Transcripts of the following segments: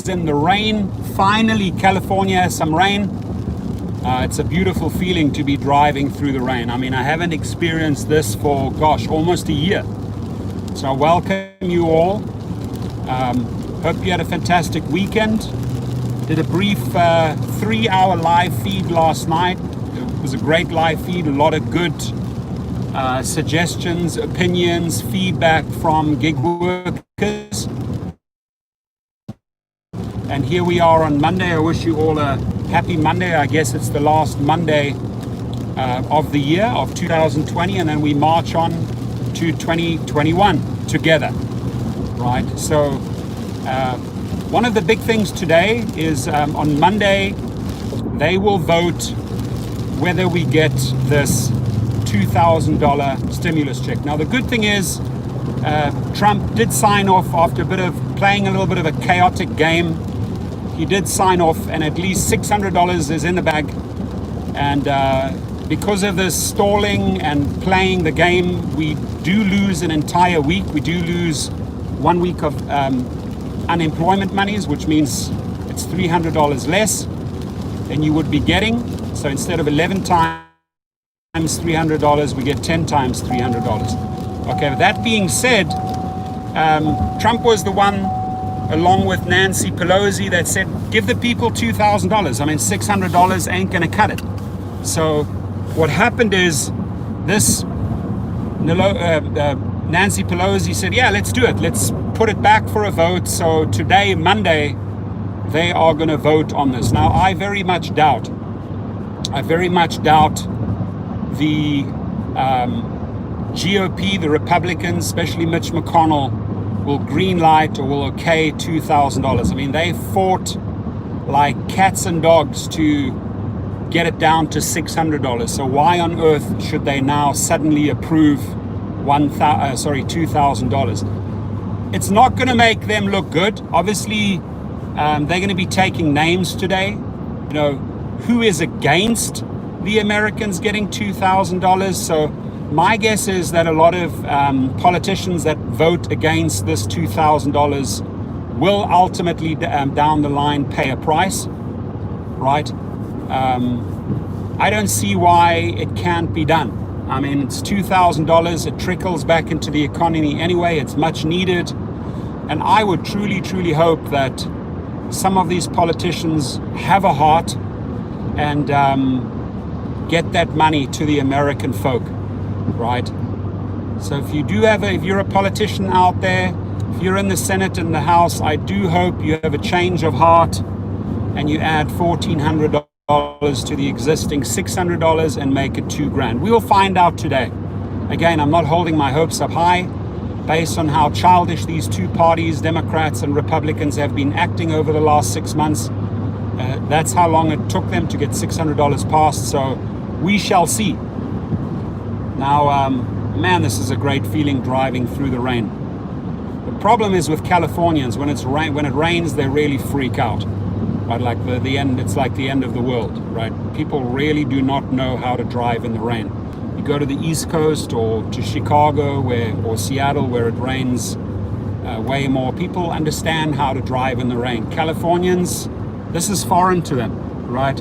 in the rain. Finally, California has some rain. It's a beautiful feeling to be driving through the rain. I mean, I haven't experienced this for, gosh, almost a year. So I welcome you all. Hope you had a fantastic weekend. Did a brief 3-hour live feed last night. It was a great live feed, a lot of good suggestions, opinions, feedback from gig workers. And here we are on Monday. I wish you all a happy Monday. I guess it's the last Monday of the year of 2020, and then we march on to 2021 together, right? So one of the big things today is on Monday, they will vote whether we get this $2,000 stimulus check. Now, the good thing is Trump did sign off after playing a little bit of a chaotic game. He did sign off, and at least $600 is in the bag. And because of this stalling and playing the game, we do lose an entire week. We do lose 1 week of unemployment monies, which means it's $300 less than you would be getting. So instead of 11 times $300, we get 10 times $300. Okay, with that being said, Trump was the one, along with Nancy Pelosi, that said, give the people $2,000. I mean, $600 ain't gonna cut it. So what happened is this, Nancy Pelosi said, yeah, let's do it. Let's put it back for a vote. So today, Monday, they are gonna vote on this. Now, I very much doubt the GOP, the Republicans, especially Mitch McConnell, will green light or will okay $2,000. I mean, they fought like cats and dogs to get it down to $600. So why on earth should they now suddenly approve $2,000? It's not going to make them look good. Obviously, they're going to be taking names today. You know, who is against the Americans getting $2,000? So my guess is that a lot of politicians that vote against this $2,000 will ultimately down the line pay a price, right? I don't see why it can't be done. I mean, it's $2,000. It trickles back into the economy anyway. It's much needed. And I would truly, truly hope that some of these politicians have a heart and get that money to the American folk, right? So if you're a politician out there, if you're in the Senate and the House, I do hope you have a change of heart and you add $1,400 to the existing $600 and make it $2,000. We will find out today. Again, I'm not holding my hopes up high based on how childish these two parties, Democrats and Republicans, have been acting over the last 6 months. That's how long it took them to get $600 passed. So we shall see. Now, man, this is a great feeling driving through the rain. The problem is with Californians, when it rains, they really freak out. Right, like the end, it's like the end of the world, right? People really do not know how to drive in the rain. You go to the East Coast or to Chicago or Seattle, where it rains way more. People understand how to drive in the rain. Californians, this is foreign to them, right?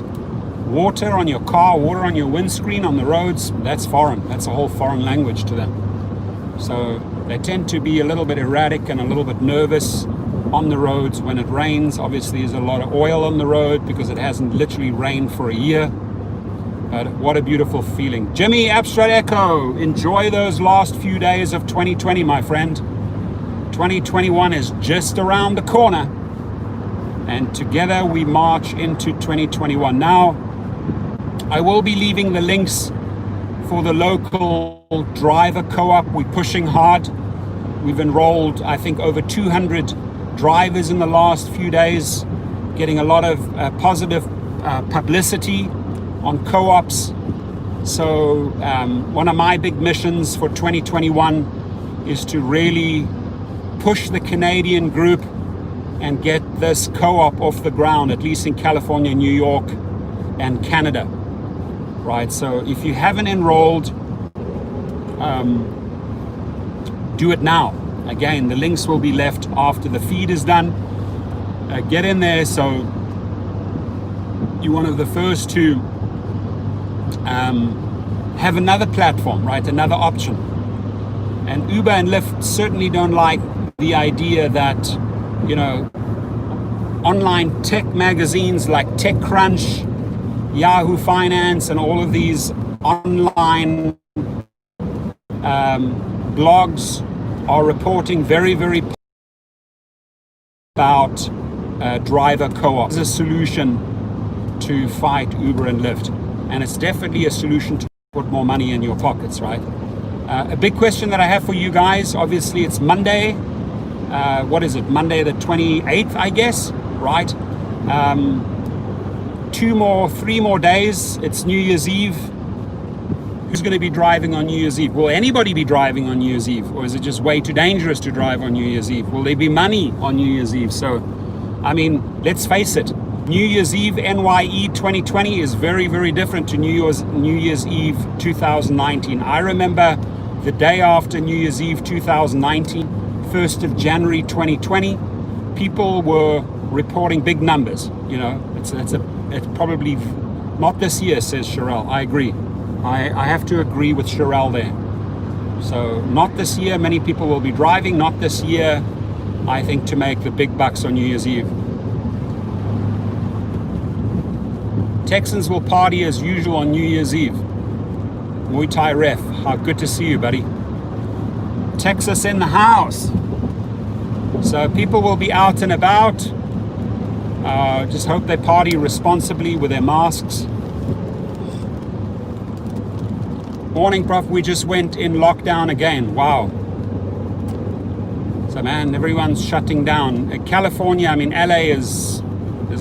Water on your car, water on your windscreen, on the roads, that's foreign. That's a whole foreign language to them. So they tend to be a little bit erratic and a little bit nervous on the roads when it rains. Obviously, there's a lot of oil on the road because it hasn't literally rained for a year. But what a beautiful feeling. Jimmy, Abstract Echo, enjoy those last few days of 2020, my friend. 2021 is just around the corner. And together we march into 2021. Now, I will be leaving the links for the local driver co-op. We're pushing hard. We've enrolled, I think, over 200 drivers in the last few days, getting a lot of positive publicity on co-ops. So one of my big missions for 2021 is to really push the Canadian group and get this co-op off the ground, at least in California, New York, and Canada, right? So if you haven't enrolled, do it now. Again, the links will be left after the feed is done. get in there so you're one of the first to have another platform, right? Another option. And Uber and Lyft certainly don't like the idea that, online tech magazines like TechCrunch, Yahoo Finance, and all of these online blogs are reporting very, very about driver co-op as a solution to fight Uber and Lyft. And it's definitely a solution to put more money in your pockets, right? A big question that I have for you guys, obviously it's Monday. What is it? Monday the 28th, I guess, right? 3 more days. It's New Year's Eve. Who's going to be driving on New Year's Eve? Will anybody be driving on New Year's Eve? Or is it just way too dangerous to drive on New Year's Eve? Will there be money on New Year's Eve? So, let's face it. New Year's Eve NYE 2020 is very, very different to New Year's Eve 2019. I remember the day after New Year's Eve 2019, 1st of January 2020, people were reporting big numbers. It's probably not this year, says Sherelle. I agree. I have to agree with Sherelle there. So not this year, many people will be driving. Not this year, I think, to make the big bucks on New Year's Eve. Texans will party as usual on New Year's Eve. Muay Thai Ref, how good to see you, buddy. Texas in the house. So people will be out and about. Just hope they party responsibly with their masks. Morning, Prof. We just went in lockdown again. Wow. So, man, everyone's shutting down. California, LA is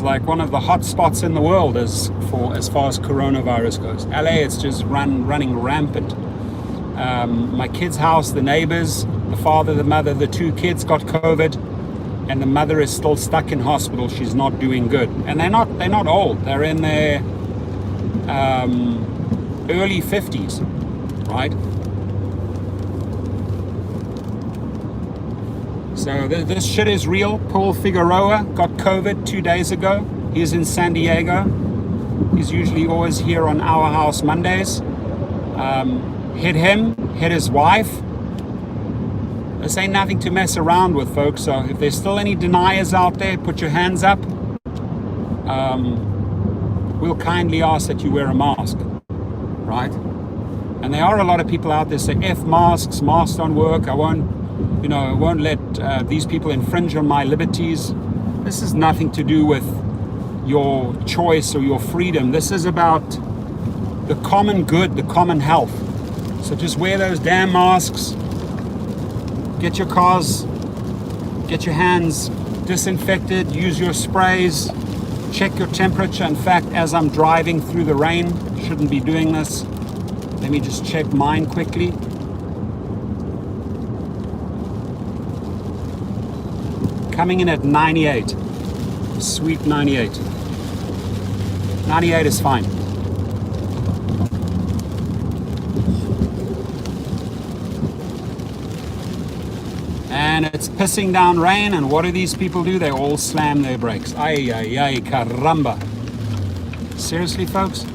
like one of the hot spots in the world as far as coronavirus goes. LA, it's just running rampant. My kid's house, the neighbors, the father, the mother, the 2 kids got COVID, and the mother is still stuck in hospital. She's not doing good, and they're not old. They're in their early 50s, right? So this shit is real. Paul Figueroa got COVID 2 days ago. He's in San Diego. He's usually always here on Our House Mondays. Hit him, hit his wife. This ain't nothing to mess around with, folks. So if there's still any deniers out there, put your hands up. We'll kindly ask that you wear a mask, right? And there are a lot of people out there say, F masks, masks don't work. I won't let these people infringe on my liberties. This is nothing to do with your choice or your freedom. This is about the common good, the common health. So just wear those damn masks. Get your your hands disinfected, use your sprays, check your temperature. In fact, as I'm driving through the rain, shouldn't be doing this. Let me just check mine quickly. Coming in at 98. Sweet 98. 98 is fine. And it's pissing down rain, and what do these people do? They all slam their brakes. Ay, ay, ay, caramba. Seriously, folks?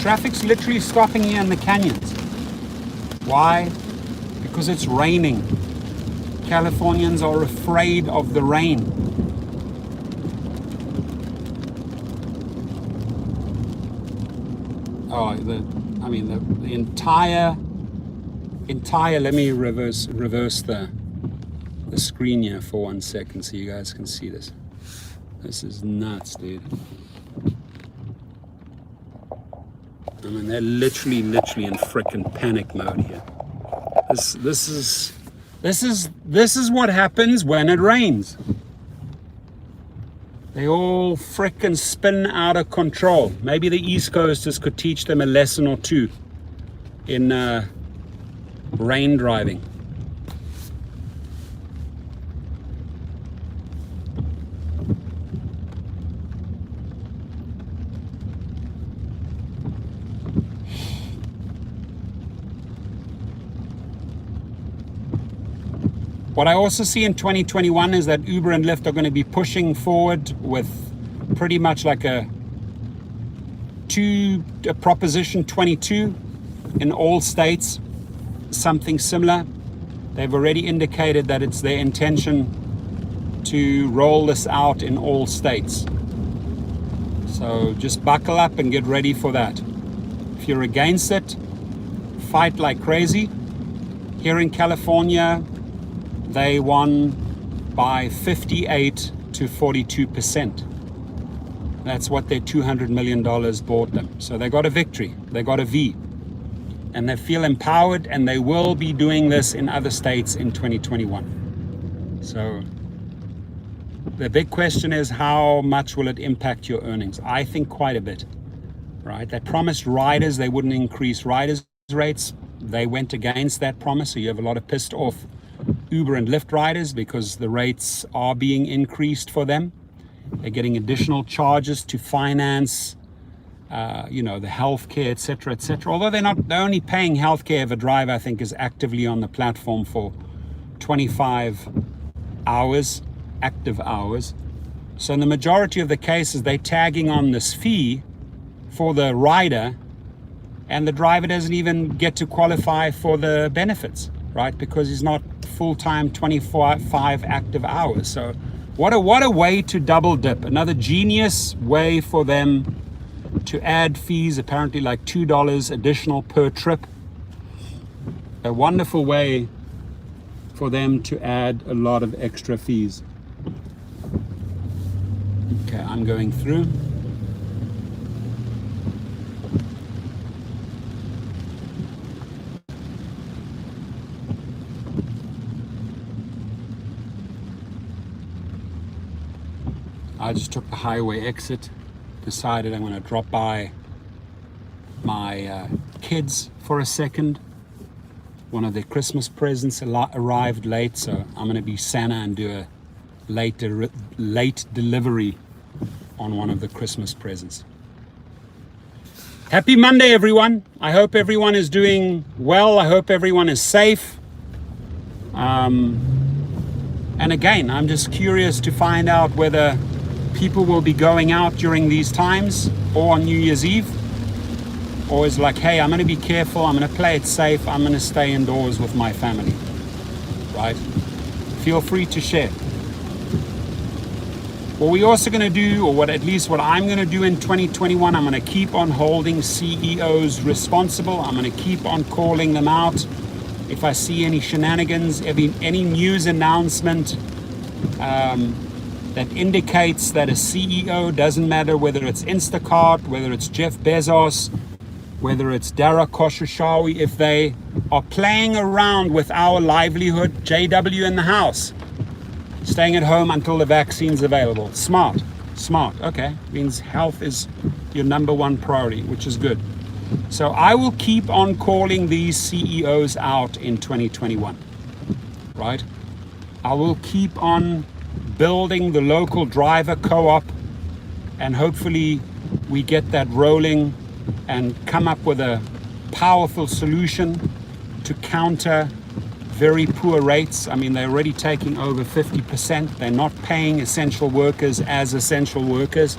Traffic's literally stopping here in the canyons. Why? Because it's raining. Californians are afraid of the rain. Oh, the entire. Let me reverse the screen here for 1 second so you guys can see this. This is nuts, dude. They're literally in frickin' panic mode here. This is what happens when it rains. They all frickin' spin out of control. Maybe the East Coasters could teach them a lesson or two in rain driving. What I also see in 2021 is that Uber and Lyft are going to be pushing forward with pretty much like a Proposition 22 in all states, something similar. They've already indicated that it's their intention to roll this out in all states. So just buckle up and get ready for that. If you're against it, fight like crazy. Here in California, they won by 58 to 42%. That's what their $200 million bought them. So they got a victory, they got a V. And they feel empowered, and they will be doing this in other states in 2021. So the big question is, how much will it impact your earnings? I think quite a bit, right? They promised riders they wouldn't increase riders rates. They went against that promise. So you have a lot of pissed off Uber and Lyft riders because the rates are being increased for them. They're getting additional charges to finance, the healthcare, et cetera, Although they're only paying healthcare if a driver, I think, is actively on the platform for 25 hours, active hours. So in the majority of the cases, they're tagging on this fee for the rider, and the driver doesn't even get to qualify for the benefits, right? Because he's not full-time 25 active hours. So what a way to double dip. Another genius way for them to add fees, apparently like $2 additional per trip. A wonderful way for them to add a lot of extra fees. Okay, I'm going through. I just took the highway exit, decided I'm going to drop by my kids for a second. One of their Christmas presents arrived late, so I'm going to be Santa and do a late delivery on one of the Christmas presents. Happy Monday, everyone. I hope everyone is doing well. I hope everyone is safe. And again, I'm just curious to find out whether people will be going out during these times or on New Year's Eve, or is like, hey, I'm going to be careful, I'm going to play it safe, I'm going to stay indoors with my family, right? Feel free to share. What we're also going to do, or what I'm going to do in 2021, I'm going to keep on holding CEOs responsible. I'm going to keep on calling them out. If I see any shenanigans, any news announcement that indicates that a CEO, doesn't matter whether it's Instacart, whether it's Jeff Bezos, whether it's Dara Khosrowshahi, if they are playing around with our livelihood, JW in the house, staying at home until the vaccine's available. Smart, okay. Means health is your number one priority, which is good. So I will keep on calling these CEOs out in 2021, right? I will keep on building the local driver co-op, and hopefully we get that rolling and come up with a powerful solution to counter very poor rates. I mean, they're already taking over 50%. They're not paying essential workers as essential workers.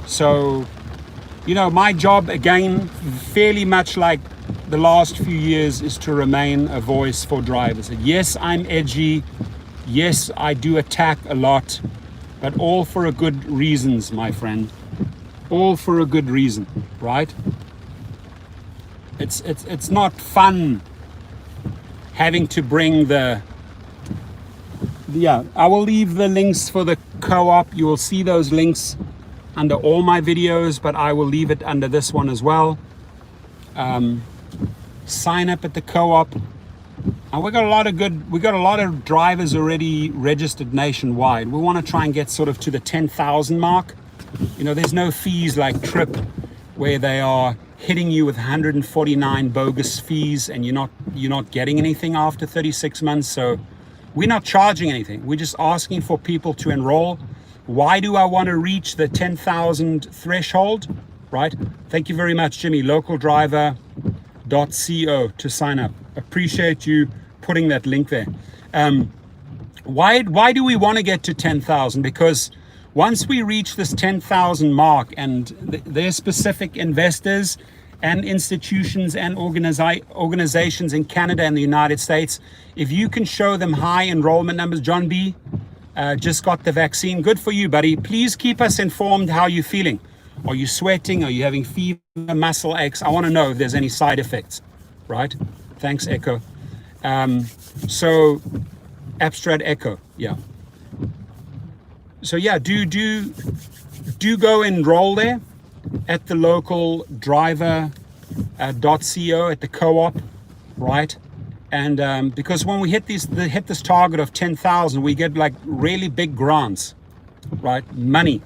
So, my job, again, fairly much like the last few years, is to remain a voice for drivers. Yes, I'm edgy. Yes, I do attack a lot, but all for a good reasons, my friend. All for a good reason, right? It's not fun having to bring I will leave the links for the co-op. You will see those links under all my videos, but I will leave it under this one as well. Sign up at the co-op. And we got a lot of drivers already registered nationwide. We want to try and get sort of to the 10,000 mark. There's no fees like Trip, where they are hitting you with 149 bogus fees and you're not getting anything after 36 months. So we're not charging anything. We're just asking for people to enroll. Why do I want to reach the 10,000 threshold, right? Thank you very much, Jimmy. Localdriver.co to sign up. Appreciate you putting that link there. Why do we want to get to 10,000? Because once we reach this 10,000 mark, and their specific investors and institutions and organizations in Canada and the United States, if you can show them high enrollment numbers, John B. Just got the vaccine. Good for you, buddy. Please keep us informed how you're feeling. Are you sweating? Are you having fever, muscle aches? I want to know if there's any side effects, right? Thanks, Echo. So, Abstract Echo, yeah. So yeah, do go enroll there at the local driver .co at the co-op, right? And because when we hit this target of 10,000, we get like really big grants, right? Money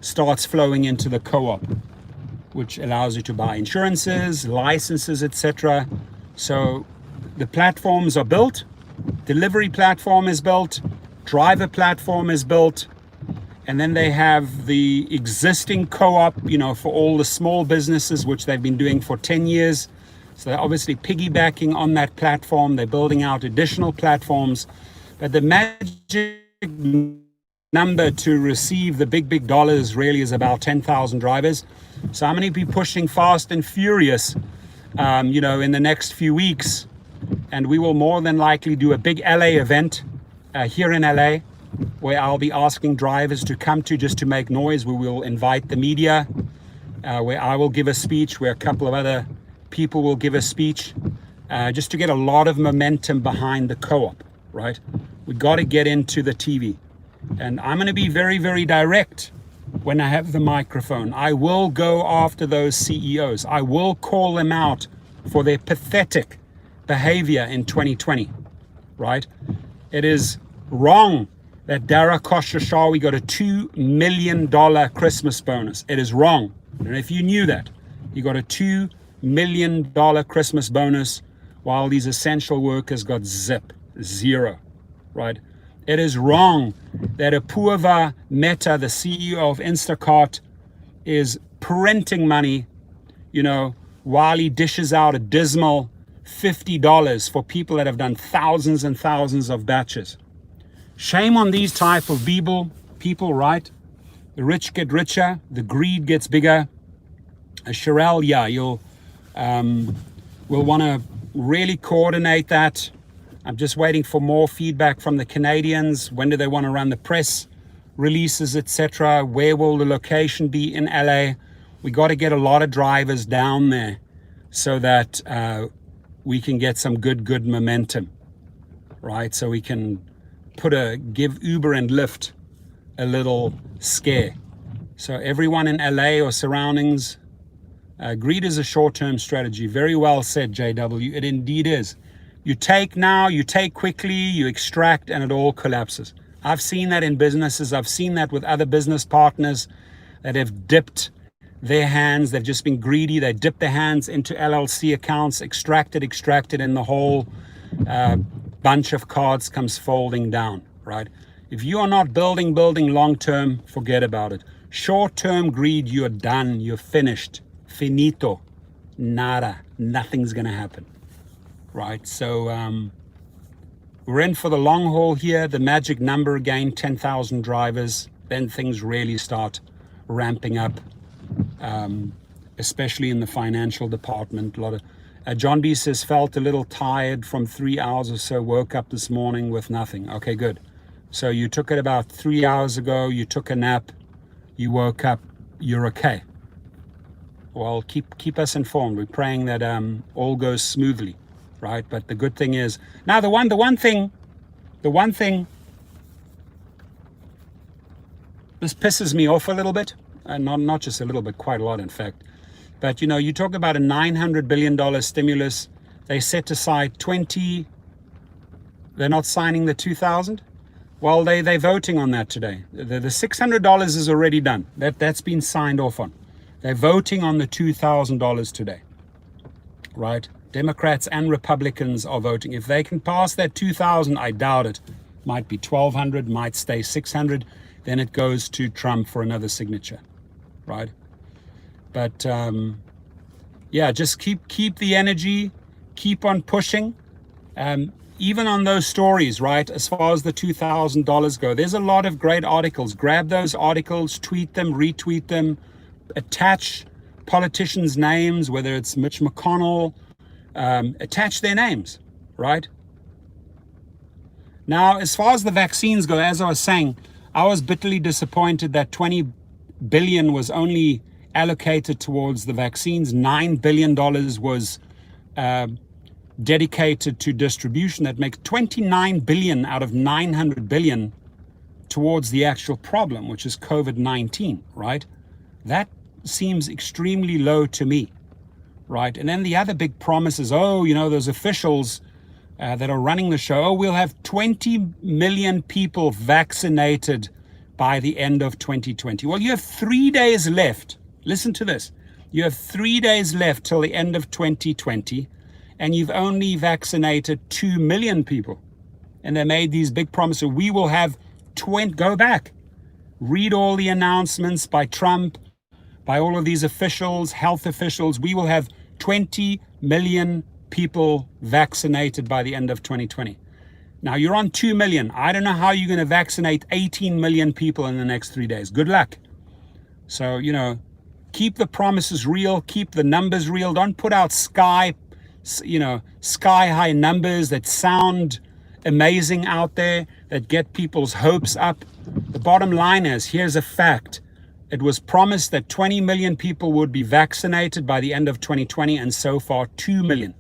starts flowing into the co-op, which allows you to buy insurances, licenses, etc. So the platforms are built, delivery platform is built, driver platform is built, and then they have the existing co-op, for all the small businesses, which they've been doing for 10 years. So they're obviously piggybacking on that platform. They're building out additional platforms. But the magic number to receive the big dollars really is about 10,000 drivers. So I'm going to be pushing fast and furious, in the next few weeks. And we will more than likely do a big LA event here in LA, where I'll be asking drivers to come to just to make noise. We will invite the media, where I will give a speech, where a couple of other people will give a speech, just to get a lot of momentum behind the co-op, right? We got to get into the TV. And I'm going to be very, very direct when I have the microphone. I will go after those CEOs. I will call them out for their pathetic behavior in 2020, right? It is wrong that Dara Khosrowshahi got a $2 million Christmas bonus. It is wrong. And if you knew that, he got a $2 million Christmas bonus while these essential workers got zero, right? It is wrong that Apurva Mehta, the CEO of Instacart, is printing money, while he dishes out a dismal $50 for people that have done thousands and thousands of batches. Shame on these type of people, right? The rich get richer, the greed gets bigger. Sherelle, yeah, we'll want to really coordinate that. I'm just waiting for more feedback from the Canadians. When do they want to run the press releases, etc.? Where will the location be in LA? We got to get a lot of drivers down there so that we can get some good momentum, right? So we can give Uber and Lyft a little scare. So everyone in LA or surroundings, greed is a short-term strategy. Very well said, JW. It indeed is. You take now, you take quickly, you extract, and it all collapses. I've seen that in businesses. I've seen that with other business partners that have dipped their hands. They've just been greedy. They dipped their hands into LLC accounts, extracted, and the whole bunch of cards comes folding down, right? If you are not building long-term, forget about it. Short-term greed, you're done. You're finished. Finito. Nada. Nothing's going to happen, right? So we're in for the long haul here. The magic number again, 10,000 drivers. Then things really start ramping up, especially in the financial department. A lot of John B says, felt a little tired from 3 hours or so, woke up this morning with nothing. Okay, good. So you took it about 3 hours ago, you took a nap, you woke up, you're okay. Well, keep us informed. We're praying that all goes smoothly, right? But the good thing is, now the one thing, this pisses me off a little bit, and not just a little bit, quite a lot in fact. But you talk about a $900 billion stimulus. They set aside 20. They're not signing the 2,000. Well, they're voting on that today. The $600 is already done. That's been signed off on. They're voting on the $2,000 today, right? Democrats and Republicans are voting. If they can pass that 2,000, I doubt it. Might be 1,200, might stay 600. Then it goes to Trump for another signature, right? But yeah, just keep the energy, keep on pushing. even on those stories, right, as far as the $2,000 go, there's a lot of great articles. Grab those articles, tweet them, retweet them, attach politicians' names, whether it's Mitch McConnell, attach their names, right? Now, as far as the vaccines go, as I was saying, I was bitterly disappointed that 20 billion was only allocated towards the vaccines. $9 billion was dedicated to distribution. That makes 29 billion out of 900 billion towards the actual problem, which is COVID-19, right? That seems extremely low to me, right? And then the other big promise is, oh, you know, those officials that are running the show, oh, we'll have 20 million people vaccinated by the end of 2020. Well, you have 3 days left. Listen to this. You have 3 days left till the end of 2020, and you've only vaccinated 2 million people. And they made these big promises. We will have 20, go back, read all the announcements by Trump, by all of these officials, health officials. We will have 20 million people vaccinated by the end of 2020. Now you're on 2 million. I don't know how you're going to vaccinate 18 million people in the next 3 days. Good luck. So, you know, keep the promises real, keep the numbers real. Don't put out sky high numbers that sound amazing out there, that get people's hopes up. The bottom line is, here's a fact. It was promised that 20 million people would be vaccinated by the end of 2020, and so far 2 million.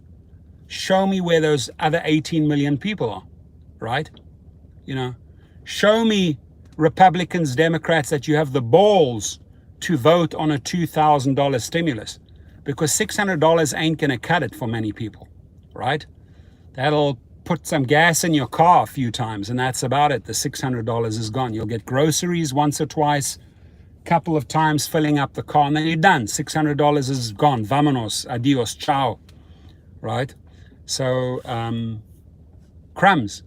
Show me where those other 18 million people are, right? You know, show me, Republicans, Democrats, that you have the balls to vote on a $2,000 stimulus, because $600 ain't going to cut it for many people, right? That'll put some gas in your car a few times, and that's about it. The $600 is gone. You'll get groceries once or twice, couple of times filling up the car, and then you're done. $600 is gone. Vamonos, adios, ciao, right? So, crumbs.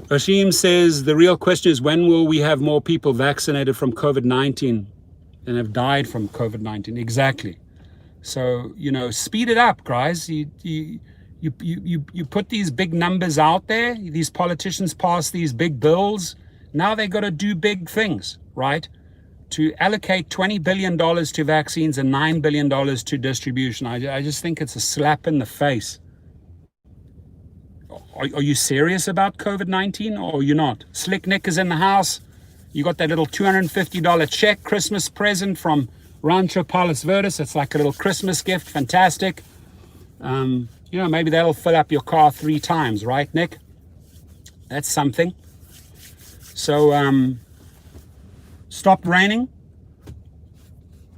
Rashim says, the real question is, when will we have more people vaccinated from COVID-19 than have died from COVID-19? Exactly. So, you know, speed it up, guys. You put these big numbers out there. These politicians pass these big bills. Now they got to do big things, right? To allocate $20 billion to vaccines and $9 billion to distribution. I just think it's a slap in the face. Are you serious about COVID-19, or are you not? Slick Nick is in the house. You got that little $250 check, Christmas present from Rancho Palos Verdes. It's like a little Christmas gift. Fantastic. You know, maybe that'll fill up your car 3 times, right, Nick? That's something. So, stopped raining.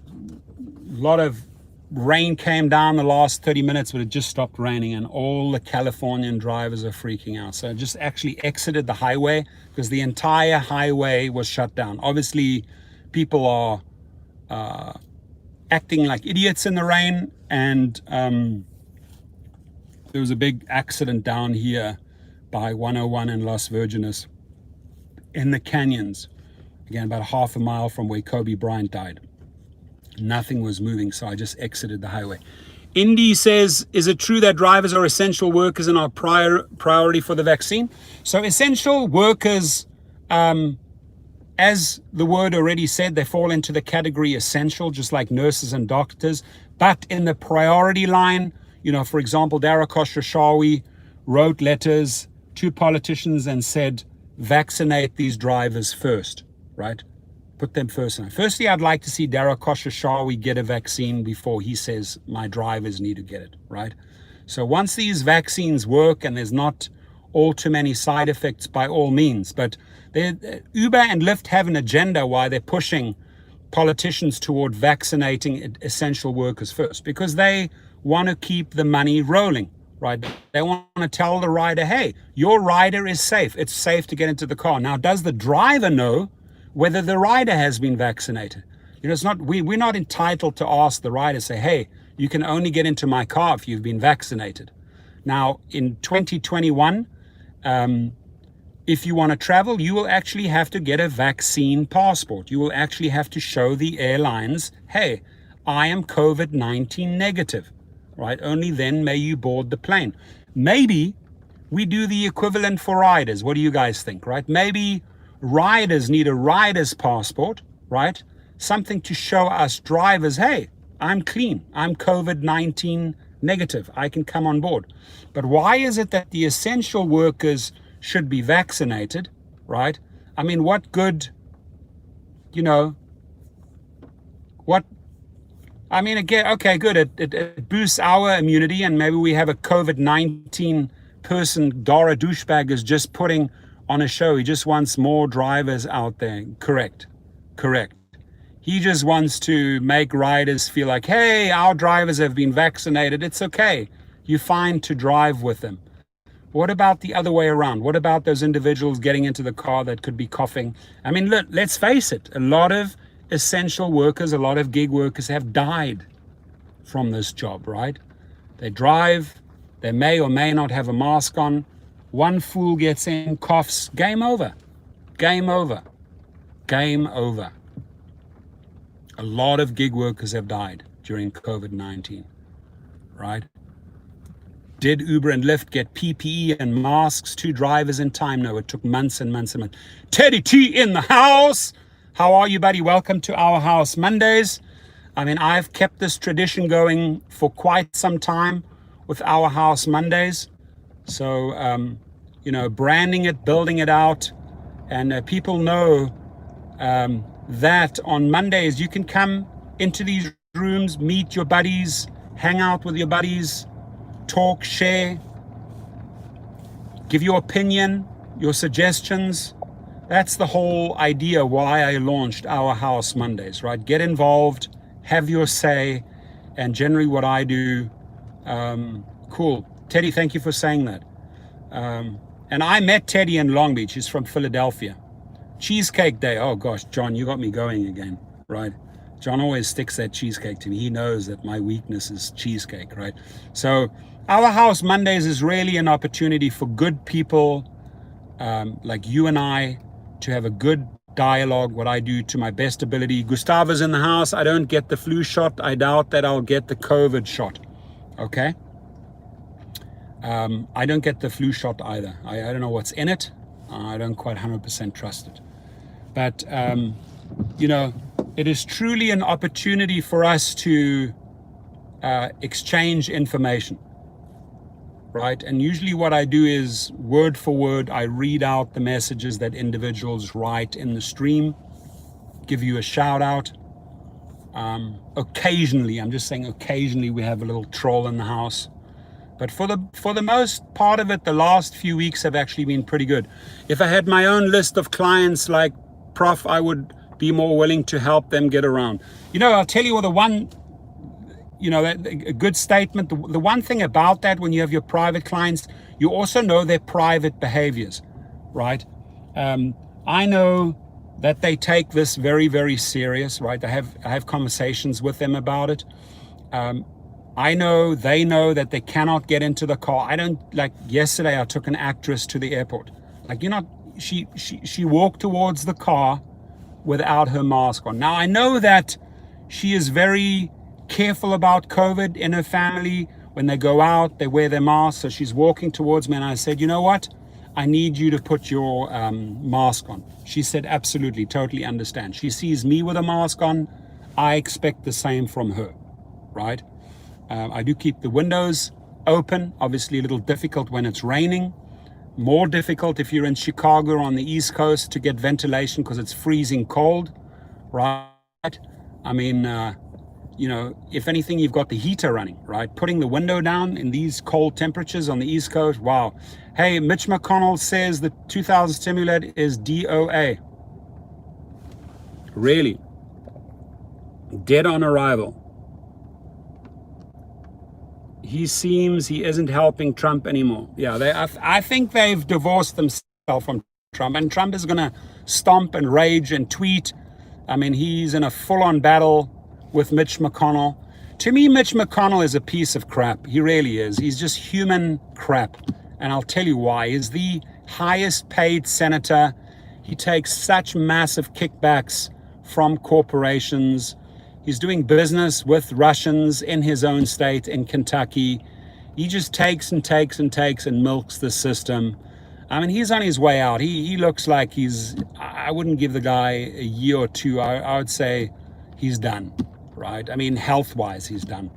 A lot of rain came down the last 30 minutes, but it just stopped raining, and all the Californian drivers are freaking out. So I just actually exited the highway because the entire highway was shut down. Obviously, people are acting like idiots in the rain, and there was a big accident down here by 101 in Las Virgenes in the canyons. Again, about half a mile from where Kobe Bryant died. Nothing was moving, so I just exited the highway. Indy says, is it true that drivers are essential workers and are priority for the vaccine? So essential workers, as the word already said, they fall into the category essential, just like nurses and doctors. But in the priority line, you know, for example, Darakosh Rashawi wrote letters to politicians and said, vaccinate these drivers first, right? Put them first. Firstly, I'd like to see Darakosh Rashawi get a vaccine before he says my drivers need to get it, right? So once these vaccines work and there's not all too many side effects, by all means. But Uber and Lyft have an agenda why they're pushing politicians toward vaccinating essential workers first, because they want to keep the money rolling, right? They want to tell the rider, hey, your rider is safe. It's safe to get into the car. Now, does the driver know whether the rider has been vaccinated? You know, it's not, we're not entitled to ask the rider, say, hey, you can only get into my car if you've been vaccinated. Now, in 2021, if you want to travel, you will actually have to get a vaccine passport. You will actually have to show the airlines, hey, I am COVID-19 negative, right? Only then may you board the plane. Maybe we do the equivalent for riders. What do you guys think, right? Maybe riders need a rider's passport, right? Something to show us drivers, hey, I'm clean, I'm COVID-19 negative, I can come on board. But why is it that the essential workers should be vaccinated, right? I mean, what good, again, okay, good. It boosts our immunity, and maybe we have a COVID-19 person. Dara douchebag is just putting on a show. He just wants more drivers out there. Correct. He just wants to make riders feel like, hey, our drivers have been vaccinated. It's okay. You're fine to drive with them. What about the other way around? What about those individuals getting into the car that could be coughing? I mean, look, let's face it. A lot of essential workers, a lot of gig workers have died from this job, right? They drive, they may or may not have a mask on. One fool gets in, coughs, game over. A lot of gig workers have died during COVID-19, right? Did Uber and Lyft get PPE and masks to drivers in time? No, it took months and months and months. Teddy T in the house. How are you, buddy? Welcome to Our House Mondays. I mean, I've kept this tradition going for quite some time with Our House Mondays. So, branding it, building it out, and people know that on Mondays you can come into these rooms, meet your buddies, hang out with your buddies, talk, share, give your opinion, your suggestions. That's the whole idea why I launched Our House Mondays, right? Get involved, have your say, and generally what I do, cool. Teddy, thank you for saying that. And I met Teddy in Long Beach. He's from Philadelphia. Cheesecake Day. Oh gosh, John, you got me going again, right? John always sticks that cheesecake to me. He knows that my weakness is cheesecake, right? So Our House Mondays is really an opportunity for good people like you and I to have a good dialogue, what I do to my best ability. Gustavo's in the house. I don't get the flu shot. I doubt that I'll get the COVID shot, okay? I don't get the flu shot either. I don't know what's in it. I don't quite 100% trust it. But, it is truly an opportunity for us to exchange information, right? And usually what I do is word for word, I read out the messages that individuals write in the stream, give you a shout out. Occasionally, I'm just saying occasionally we have a little troll in the house. But for the most part of it, the last few weeks have actually been pretty good. If I had my own list of clients like Prof, I would be more willing to help them get around. I'll tell you what, a good statement. The one thing about that, when you have your private clients, you also know their private behaviors, right? I know that they take this very, very serious, right? I have conversations with them about it. I know they know that they cannot get into the car. I don't, like yesterday I took an actress to the airport. She walked towards the car without her mask on. Now I know that she is very careful about COVID in her family. When they go out, they wear their mask. So she's walking towards me and I said, you know what? I need you to put your mask on. She said, absolutely, totally understand. She sees me with a mask on. I expect the same from her, right? I do keep the windows open, obviously a little difficult when it's raining, more difficult if you're in Chicago or on the East Coast to get ventilation because it's freezing cold, right? I mean, if anything, you've got the heater running, right? Putting the window down in these cold temperatures on the East Coast, wow. Hey, Mitch McConnell says the 2000 stimulate is DOA. Really? Dead on arrival. He seems he isn't helping Trump anymore. Yeah, I think they've divorced themselves from Trump, and Trump is going to stomp and rage and tweet. I mean, he's in a full-on battle with Mitch McConnell. To me, Mitch McConnell is a piece of crap. He really is. He's just human crap. And I'll tell you why. He's the highest paid senator. He takes such massive kickbacks from corporations. He's doing business with Russians in his own state, in Kentucky. He just takes and takes and takes and milks the system. I mean, he's on his way out. He looks like I wouldn't give the guy a year or two. I would say he's done, right? I mean, health-wise, he's done.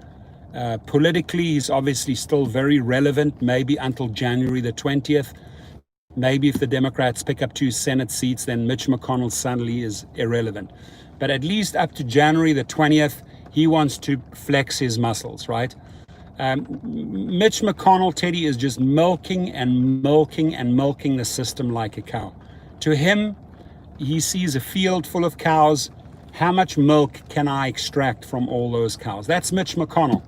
Politically, he's obviously still very relevant, maybe until January the 20th. Maybe if the Democrats pick up 2 Senate seats, then Mitch McConnell suddenly is irrelevant. But at least up to January the 20th, he wants to flex his muscles, right? Mitch McConnell, Teddy, is just milking and milking and milking the system like a cow. To him, he sees a field full of cows. How much milk can I extract from all those cows? That's Mitch McConnell.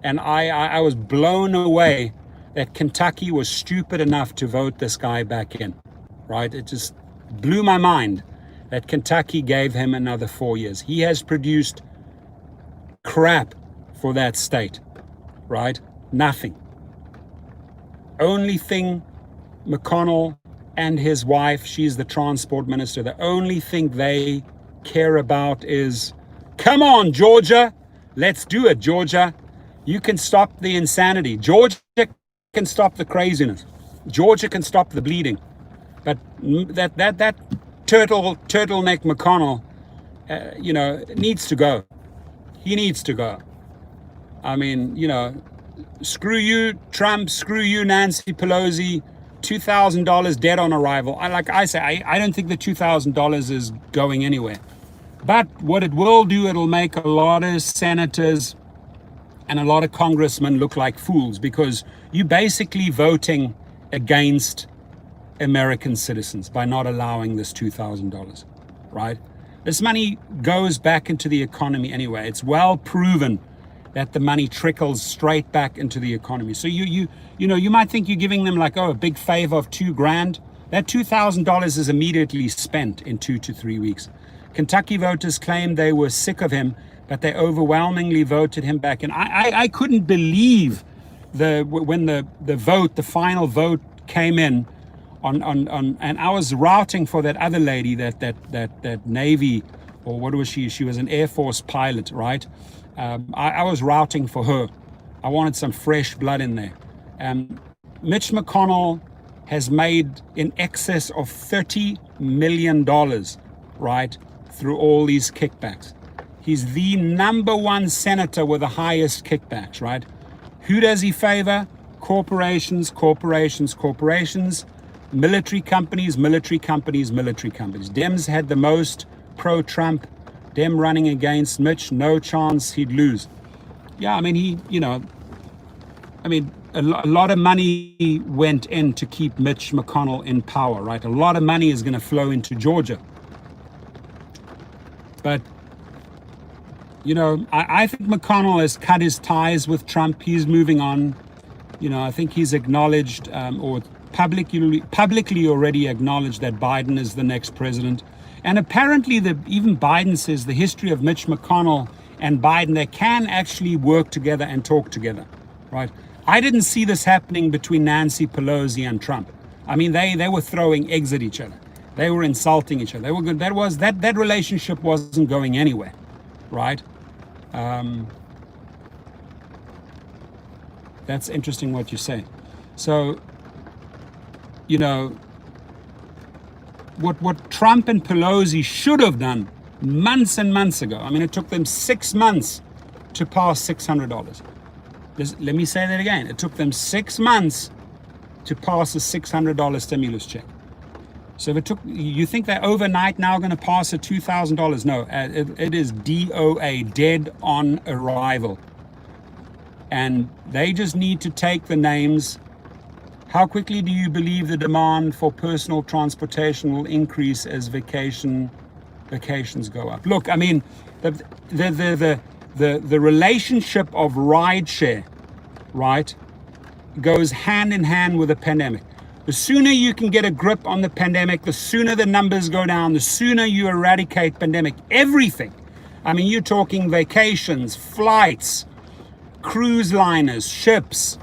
And I was blown away that Kentucky was stupid enough to vote this guy back in, right? It just blew my mind that Kentucky gave him another 4 years. He has produced crap for that state, right? Nothing. Only thing McConnell and his wife, she's the transport minister, the only thing they care about is, come on, Georgia, let's do it, Georgia. You can stop the insanity. Georgia can stop the craziness. Georgia can stop the bleeding. But that turtleneck McConnell, needs to go. He needs to go. I mean, screw you, Trump, screw you, Nancy Pelosi, $2,000 dead on arrival. I don't think the $2,000 is going anywhere. But what it will do, it'll make a lot of senators and a lot of congressmen look like fools, because you're basically voting against American citizens by not allowing this $2,000, right? This money goes back into the economy anyway. It's well proven that the money trickles straight back into the economy. So you might think you're giving them a big favor of $2,000. That $2,000 is immediately spent in 2 to 3 weeks. Kentucky voters claimed they were sick of him, but they overwhelmingly voted him back. And I couldn't believe when the final vote came in and I was routing for that other lady, that Navy, or what was she? She was an Air Force pilot, right? I was routing for her. I wanted some fresh blood in there. Mitch McConnell has made in excess of $30 million, right, through all these kickbacks. He's the number 1 senator with the highest kickbacks, right? Who does he favor? Corporations, corporations, corporations, military companies, military companies, military companies. Dems had the most pro-Trump. Dem running against Mitch, no chance he'd lose. Yeah, I mean, a lot of money went in to keep Mitch McConnell in power, right? A lot of money is going to flow into Georgia. But I think McConnell has cut his ties with Trump. He's moving on. I think he's acknowledged or publicly already acknowledged that Biden is the next president. And apparently even Biden says the history of Mitch McConnell and Biden, they can actually work together and talk together, right? I didn't see this happening between Nancy Pelosi and Trump. I mean, they were throwing eggs at each other. They were insulting each other. They were good. That relationship wasn't going anywhere, right? That's interesting what you say. So, what Trump and Pelosi should have done months and months ago. I mean, it took them 6 months to pass $600. Let me say that again. It took them 6 months to pass a $600 stimulus check. So if you think they're overnight now going to pass a $2,000? No, it is DOA, dead on arrival. And they just need to take the names. How quickly do you believe the demand for personal transportation will increase as vacations go up? Look, I mean, the relationship of rideshare, right, goes hand in hand with the pandemic. The sooner you can get a grip on the pandemic, the sooner the numbers go down, the sooner you eradicate pandemic, everything. I mean, you're talking vacations, flights, cruise liners, ships,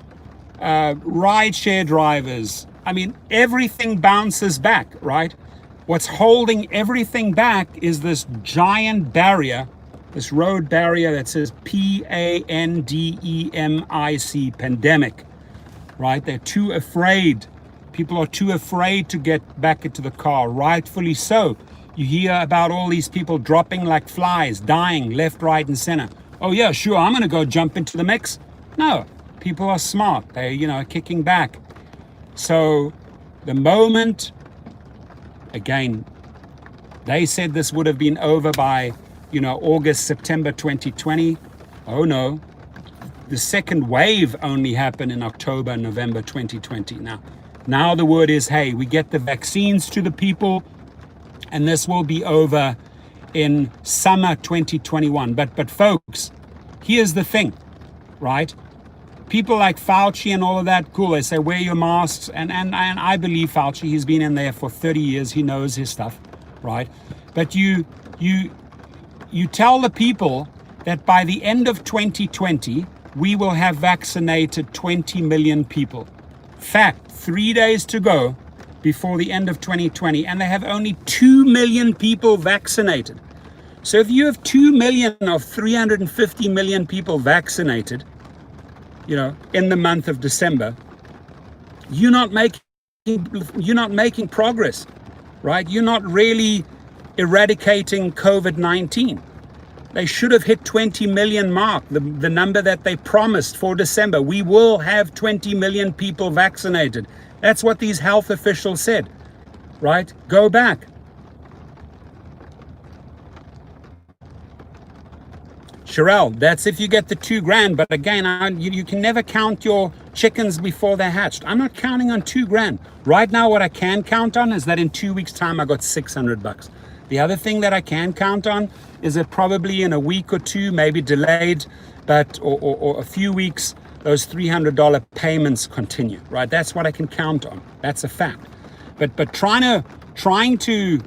rideshare drivers. I mean, everything bounces back, right? What's holding everything back is this giant barrier, this road barrier that says PANDEMIC, pandemic, right? They're too afraid. People are too afraid to get back into the car, rightfully so. You hear about all these people dropping like flies, dying left, right, and center. Oh yeah, sure, I'm gonna go jump into the mix. No, people are smart. They're, kicking back. So the moment, again, they said this would have been over by, August, September 2020. Oh no, the second wave only happened in October, November 2020. Now the word is, hey, we get the vaccines to the people, and this will be over in summer 2021. But folks, here's the thing, right? People like Fauci and all of that, cool, they say wear your masks, and I believe Fauci. He's been in there for 30 years, he knows his stuff, right? But you tell the people that by the end of 2020 we will have vaccinated 20 million people. Fact, 3 days to go before the end of 2020, and they have only 2 million people vaccinated. So if you have 2 million of 350 million people vaccinated, in the month of December, you're not making progress, right? You're not really eradicating COVID-19. They should have hit 20 million mark, the number that they promised for December. We will have 20 million people vaccinated. That's what these health officials said, right? Go back. Sherelle, that's if you get the $2,000. But again, you can never count your chickens before they're hatched. I'm not counting on $2,000. Right now, what I can count on is that in 2 weeks' time, I got $600. The other thing that I can count on is that probably in a week or two, maybe delayed, but or a few weeks, those $300 payments continue, right? That's what I can count on. That's a fact. But trying to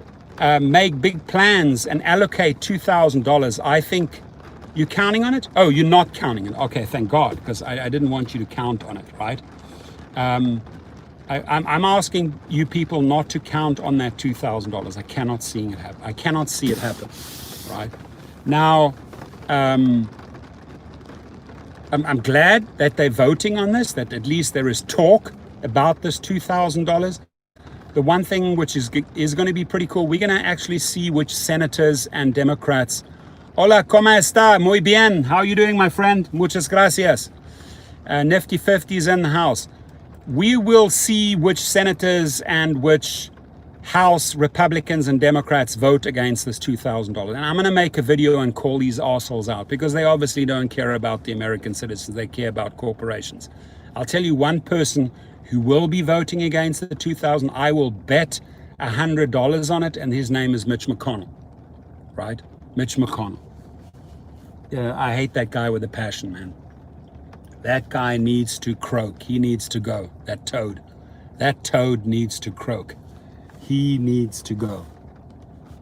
make big plans and allocate $2,000, I think you're counting on it. Oh, you're not counting it. Okay, thank God, because I didn't want you to count on it, right? I'm asking you people not to count on that $2,000. I cannot see it happen. I cannot see it happen, right? Now, I'm glad that they're voting on this, that at least there is talk about this $2,000. The one thing which is going to be pretty cool, we're going to actually see which senators and Democrats. Hola, ¿cómo está? Muy bien. How are you doing, my friend? Muchas gracias. Nifty 50's in the house. We will see which senators and which House Republicans and Democrats vote against this $2,000. And I'm going to make a video and call these assholes out, because they obviously don't care about the American citizens. They care about corporations. I'll tell you one person who will be voting against the $2,000. I will bet $100 on it, and his name is Mitch McConnell, right? Mitch McConnell. Yeah, I hate that guy with a passion, man. That guy needs to croak. He needs to go. That toad needs to croak. He needs to go.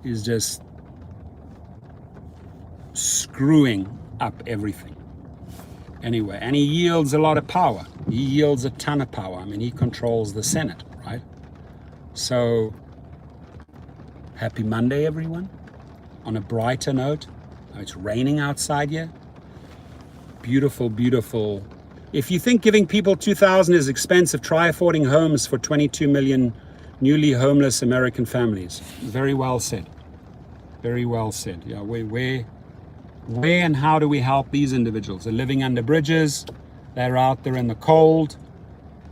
He's just screwing up everything. Anyway, and he yields a lot of power. He yields a ton of power. I mean, he controls the Senate, right? So, happy Monday, everyone. On a brighter note, it's raining outside here. Beautiful, beautiful. If you think giving people $2,000 is expensive, try affording homes for 22 million newly homeless American families. Very well said. Very well said. Yeah, where and how do we help these individuals? They're living under bridges. They're out there in the cold.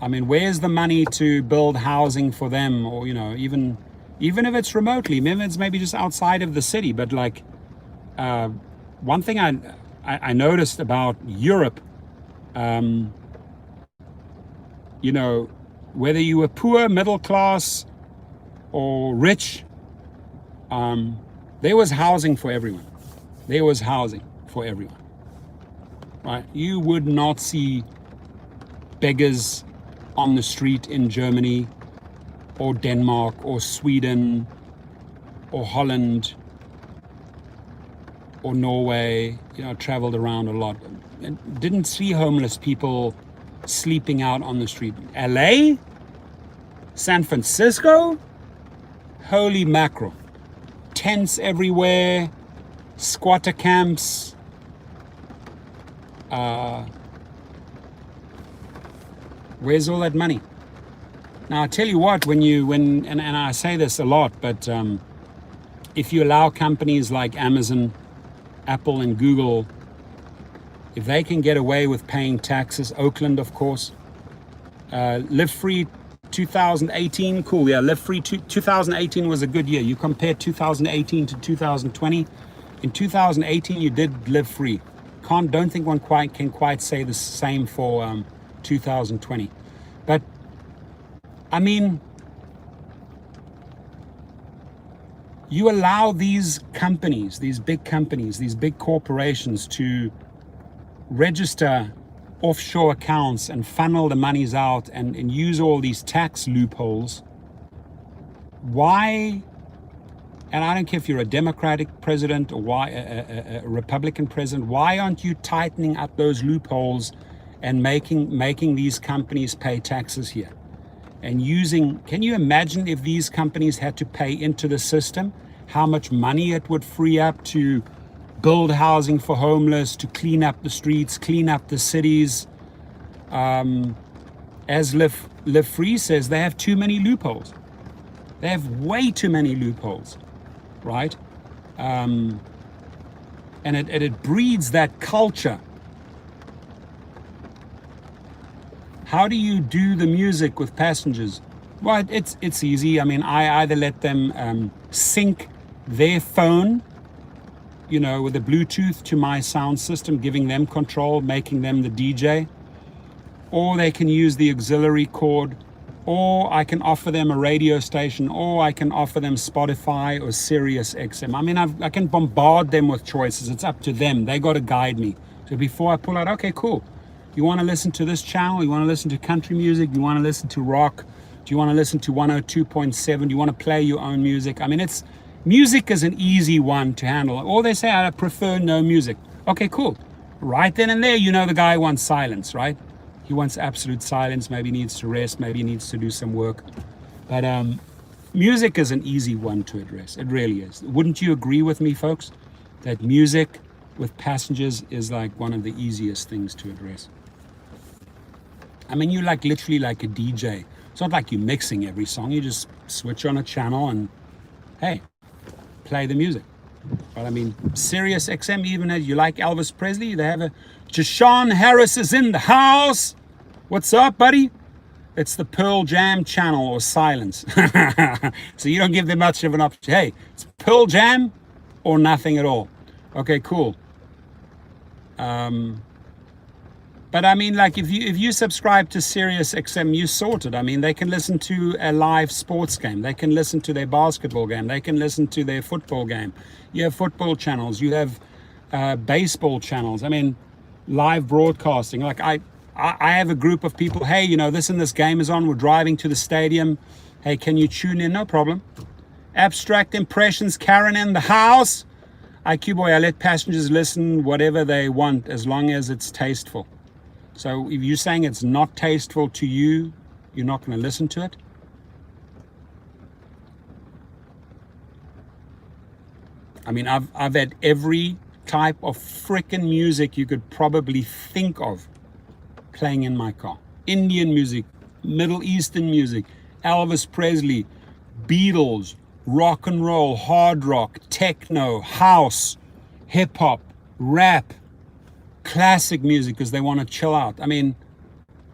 I mean, where's the money to build housing for them? Or, even if it's remotely, maybe it's just outside of the city. But like, one thing I noticed about Europe, whether you were poor, middle class, or rich, there was housing for everyone. There was housing for everyone, right? You would not see beggars on the street in Germany or Denmark or Sweden or Holland or Norway. Traveled around a lot and didn't see homeless people sleeping out on the street. LA, San Francisco, holy mackerel. Tents everywhere, squatter camps, Where's all that money? Now I tell you what, and I say this a lot, but if you allow companies like Amazon, Apple, and Google, if they can get away with paying taxes, Oakland, of course, Lyft free 2018, cool, yeah, Lyft free 2018 was a good year. You compare 2018 to 2020. In 2018, you did Lyft free. Don't think one can quite say the same for 2020. But I mean, you allow these companies, these big corporations to register offshore accounts and funnel the monies out and use all these tax loopholes. Why? And I don't care if you're a Democratic president or a Republican president, why aren't you tightening up those loopholes and making these companies pay taxes here? And can you imagine if these companies had to pay into the system, how much money it would free up to build housing for homeless, to clean up the streets, clean up the cities? As Live Free says, they have too many loopholes. They have way too many loopholes, right? And it breeds that culture. How do you do the music with passengers? Well, it's easy. I mean, I either let them sync their phone, with the Bluetooth to my sound system, giving them control, making them the DJ, or they can use the auxiliary cord, or I can offer them a radio station, or I can offer them Spotify or Sirius XM. I mean, I can bombard them with choices. It's up to them. They got to guide me. So before I pull out, okay, cool. You want to listen to this channel? You want to listen to country music? You want to listen to rock? Do you want to listen to 102.7? Do you want to play your own music? I mean, music is an easy one to handle. Or they say, I prefer no music. Okay, cool. Right then and there, the guy wants silence, right? He wants absolute silence. Maybe he needs to rest. Maybe he needs to do some work. But music is an easy one to address. It really is. Wouldn't you agree with me, folks, that music with passengers is like one of the easiest things to address? I mean, you're literally like a DJ. It's not like you're mixing every song. You just switch on a channel and, hey, play the music. But I mean, Sirius XM, even as you like Elvis Presley, they have Jashawn Harris is in the house. What's up, buddy? It's the Pearl Jam channel or silence. So you don't give them much of an option. Hey, it's Pearl Jam or nothing at all. Okay, cool. But I mean, like if you subscribe to Sirius XM, you sorted. I mean, they can listen to a live sports game. They can listen to their basketball game. They can listen to their football game. You have football channels. You have baseball channels. I mean, live broadcasting. Like I have a group of people. Hey, this game is on. We're driving to the stadium. Hey, can you tune in? No problem. Abstract Impressions, Karen in the house. IQ Boy, I let passengers listen whatever they want as long as it's tasteful. So if you're saying it's not tasteful to you, you're not going to listen to it? I mean, I've had every type of frickin' music you could probably think of playing in my car. Indian music, Middle Eastern music, Elvis Presley, Beatles, rock and roll, hard rock, techno, house, hip hop, rap, classic music because they want to chill out. I mean,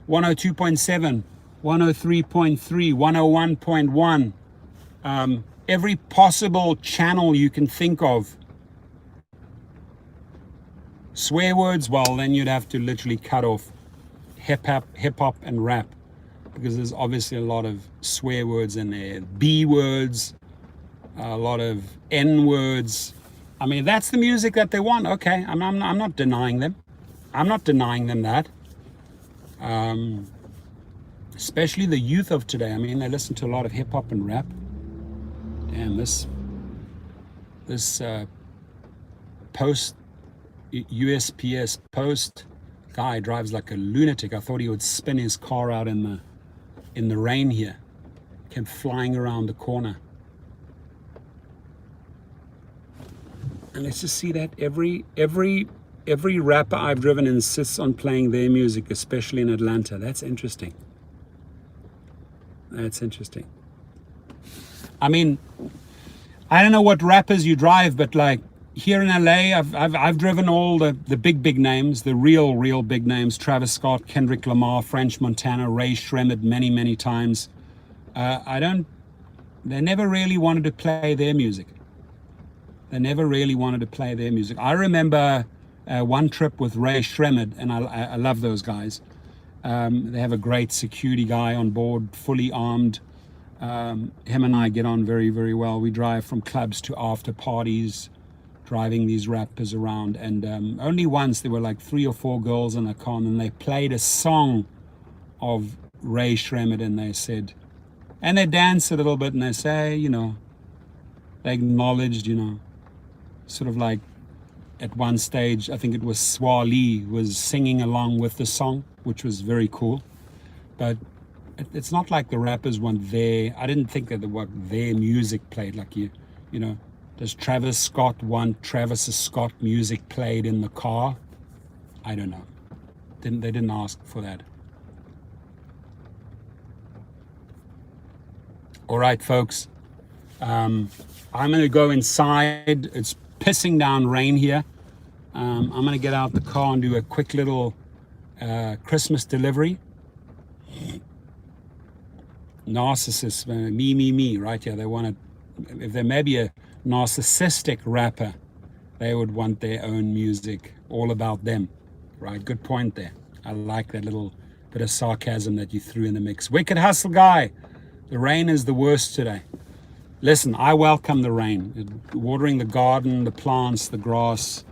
102.7, 103.3, 101.1, every possible channel you can think of. Swear words, well, then you'd have to literally cut off hip hop and rap because there's obviously a lot of swear words in there, B words, a lot of N words. I mean, that's the music that they want. Okay, I'm not denying them. I'm not denying them that. Especially the youth of today. I mean, they listen to a lot of hip hop and rap. Damn, this post USPS post guy drives like a lunatic. I thought he would spin his car out in the rain here. Kept flying around the corner. And let's just see that every rapper I've driven insists on playing their music, especially in Atlanta. That's interesting. That's interesting. I mean, I don't know what rappers you drive, but like here in LA, I've driven all the big names, the real big names: Travis Scott, Kendrick Lamar, French Montana, Ray Shremmerd, many times. They never really wanted to play their music. I remember one trip with Ray Shremmerd, and I love those guys. They have a great security guy on board, fully armed. Him and I get on very well. We drive from clubs to after parties, driving these rappers around. And only once there were like 3 or 4 girls in a car, and they played a song of Ray Shremmerd, and they said, and they dance a little bit, and they say, they acknowledged, sort of like at one stage, I think it was Swali was singing along with the song, which was very cool. But it's not like the rappers want I didn't think that their music played like does Travis Scott want Travis Scott music played in the car? I don't know. They didn't ask for that. All right, folks. I'm going to go inside. It's pissing down rain here. I'm going to get out the car and do a quick little Christmas delivery. Narcissists, me, right here. They want to, if there may be a narcissistic rapper, they would want their own music, all about them, right? Good point there. I like that little bit of sarcasm that you threw in the mix. Wicked Hustle Guy, the rain is the worst today. Listen, I welcome the rain. Watering the garden, the plants, the grass.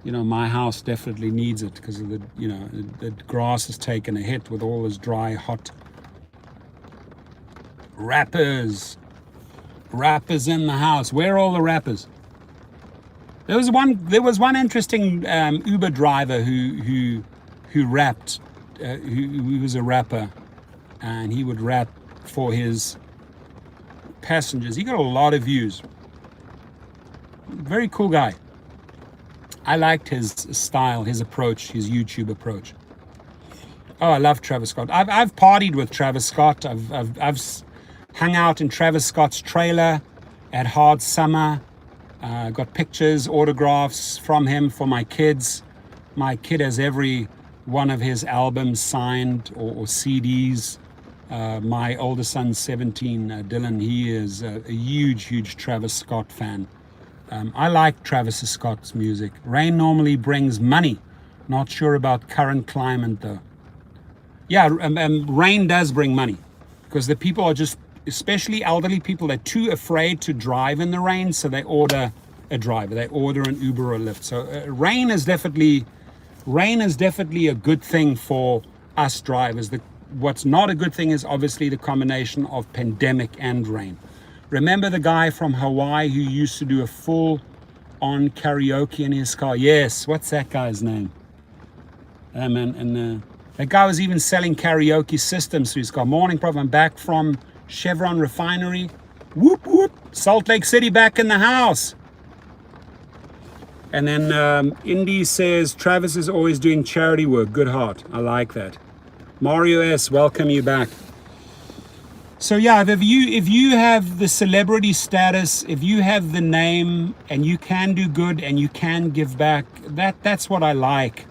My house definitely needs it because of the grass has taken a hit with all this dry, hot. Rappers in the house. Where are all the rappers? There was one interesting Uber driver who rapped. Who was a rapper, and he would rap for his passengers. He got a lot of views. Very cool guy. I liked his style, his approach, his YouTube approach. Oh, I love Travis Scott. I've partied with Travis Scott. I've hung out in Travis Scott's trailer at Hard Summer. Got pictures, autographs from him for my kids. My kid has every one of his albums signed or CDs. My older son, 17, Dylan, he is a huge Travis Scott fan. I like Travis Scott's music. Rain normally brings money. Not sure about current climate though. Yeah, rain does bring money because the people are just, especially elderly people, they're too afraid to drive in the rain, so they order a driver. They order an Uber or Lyft. So rain is definitely a good thing for us drivers. What's not a good thing is obviously the combination of pandemic and rain. Remember the guy from Hawaii who used to do a full-on karaoke in his car? Yes, what's that guy's name? That guy was even selling karaoke systems through his car. Morning, Prof. I'm back from Chevron Refinery. Whoop, whoop. Salt Lake City back in the house. And then Indy says, Travis is always doing charity work. Good heart. I like that. Mario S, welcome you back. So yeah, if you have the celebrity status, if you have the name and you can do good and you can give back, that's what I like.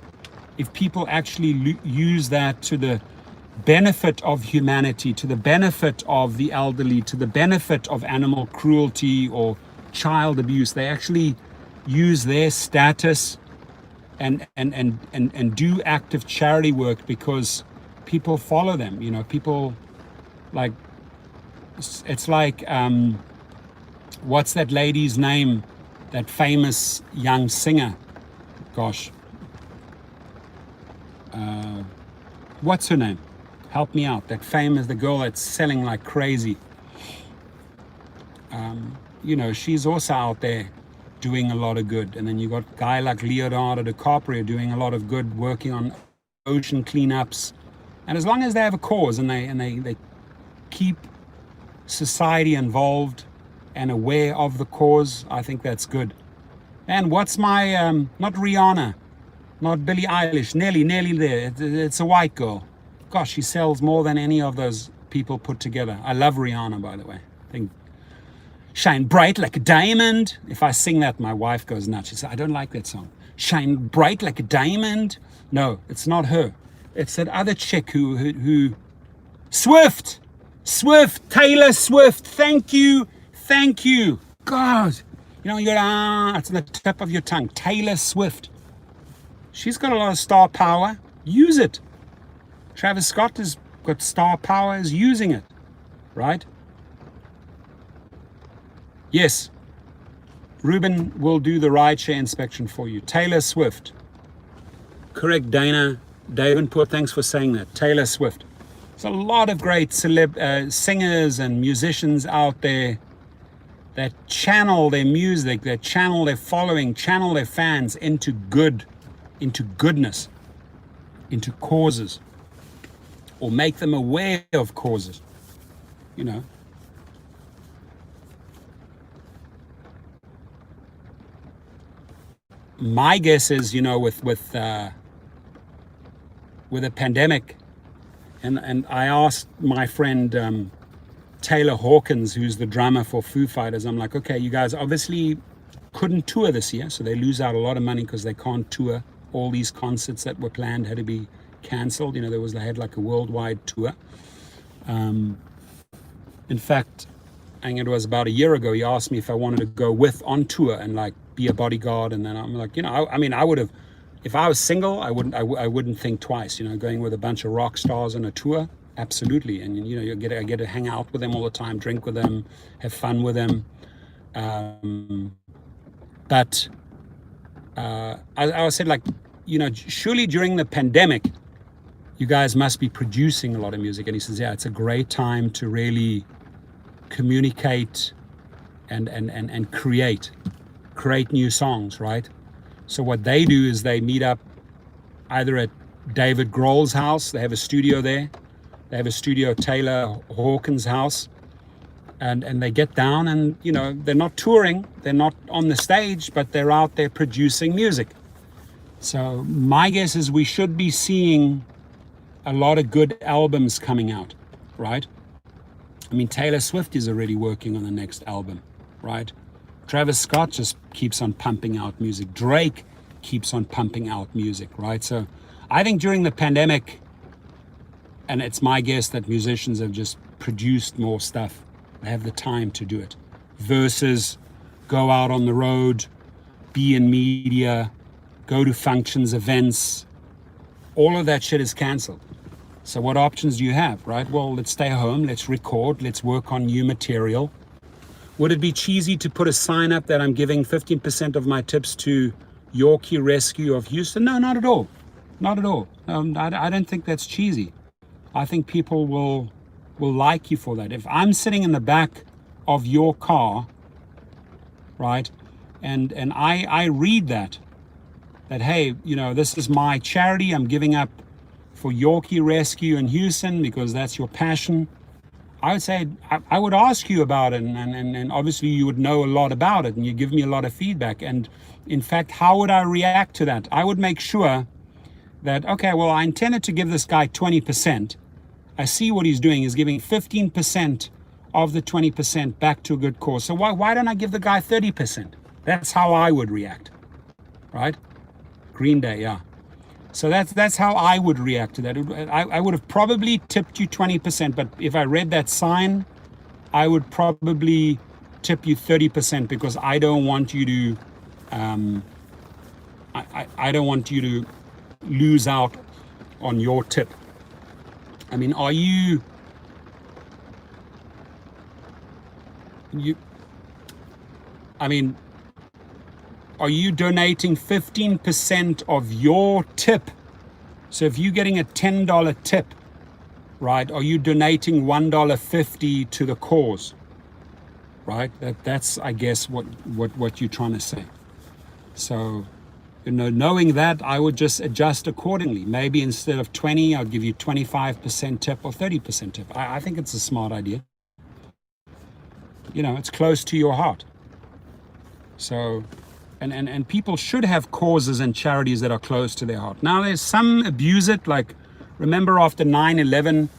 If people actually use that to the benefit of humanity, to the benefit of the elderly, to the benefit of animal cruelty or child abuse, they actually use their status and do active charity work because people follow them. People like, it's like, what's that lady's name? That famous young singer. Gosh. What's her name? Help me out. That famous, the girl that's selling like crazy. She's also out there doing a lot of good. And then you got a guy like Leonardo DiCaprio doing a lot of good, working on ocean cleanups. And as long as they have a cause and they keep society involved and aware of the cause, I think that's good. And what's my, not Rihanna, not Billie Eilish, nearly there. It's a white girl. Gosh, she sells more than any of those people put together. I love Rihanna, by the way. I think shine bright like a diamond. If I sing that, my wife goes nuts. She says, I don't like that song. Shine bright like a diamond. No, it's not her. It's that other chick who Swift, Taylor Swift. Thank you. God, you know, it's on the tip of your tongue. Taylor Swift. She's got a lot of star power. Use it. Travis Scott has got star power, is using it, right? Yes. Ruben will do the rideshare inspection for you. Taylor Swift. Correct, Dana. Davenport, thanks for saying that. Taylor Swift. There's a lot of great singers and musicians out there that channel their music, that channel their following, channel their fans into goodness, into causes, or make them aware of causes, you know. My guess is, you know, with a pandemic, and I asked my friend Taylor Hawkins, who's the drummer for Foo Fighters, I'm like, okay, you guys obviously couldn't tour this year, so they lose out a lot of money because they can't tour. All these concerts that were planned had to be canceled. You know, they had like a worldwide tour. In fact, I think it was about a year ago, he asked me if I wanted to go on tour and like be a bodyguard. And then I'm like, you know, I mean, I would have, if I was single, I wouldn't think twice, you know, going with a bunch of rock stars on a tour. Absolutely. And, you know, I get to hang out with them all the time, drink with them, have fun with them. But I said, like, you know, surely during the pandemic, you guys must be producing a lot of music. And he says, yeah, it's a great time to really communicate and create new songs, right? So what they do is they meet up either at David Grohl's house. They have a studio there. They have a studio at Taylor Hawkins' house. And they get down and, you know, they're not touring. They're not on the stage, but they're out there producing music. So my guess is we should be seeing a lot of good albums coming out, right? I mean, Taylor Swift is already working on the next album, right? Travis Scott just keeps on pumping out music. Drake keeps on pumping out music, right? So I think during the pandemic, and it's my guess that musicians have just produced more stuff. They have the time to do it versus go out on the road, be in media, go to functions, events. All of that shit is canceled. So what options do you have, right? Well, let's stay home, let's record, let's work on new material. Would it be cheesy to put a sign up that I'm giving 15% of my tips to Yorkie Rescue of Houston? No, not at all. Not at all. I don't think that's cheesy. I think people will like you for that. If I'm sitting in the back of your car, right, and I read that, hey, you know, this is my charity, I'm giving up for Yorkie Rescue in Houston because that's your passion, I would say, I would ask you about it, and obviously you would know a lot about it, and you give me a lot of feedback. And in fact, how would I react to that? I would make sure that, okay, well, I intended to give this guy 20%. I see what he's doing. He's giving 15% of the 20% back to a good cause. So why don't I give the guy 30%? That's how I would react, right? Green Day, yeah. So that's how I would react to that. I would have probably tipped you 20%, but if I read that sign, I would probably tip you 30% because I don't want you to, I don't want you to lose out on your tip. I mean, are you donating 15% of your tip? So if you're getting a $10 tip, right, are you donating $1.50 to the cause? Right? That's I guess what you're trying to say. So, you know, knowing that, I would just adjust accordingly. Maybe instead of 20, I'll give you 25% tip or 30% tip. I think it's a smart idea. You know, it's close to your heart. So, and people should have causes and charities that are close to their heart. Now, there's some abuse it, like, remember after 9/11,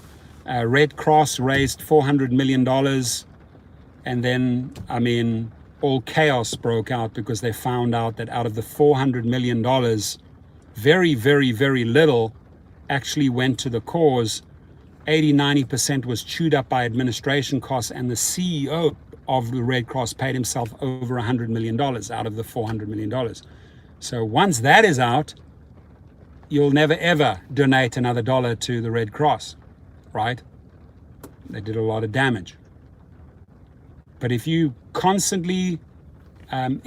Red Cross raised $400 million. And then, I mean, all chaos broke out because they found out that out of the $400 million, very, very, very little actually went to the cause. 80-90% was chewed up by administration costs, and the CEO of the Red Cross paid himself over $100 million out of the $400 million. So once that is out, you'll never ever donate another dollar to the Red Cross, right? They did a lot of damage. But if you constantly in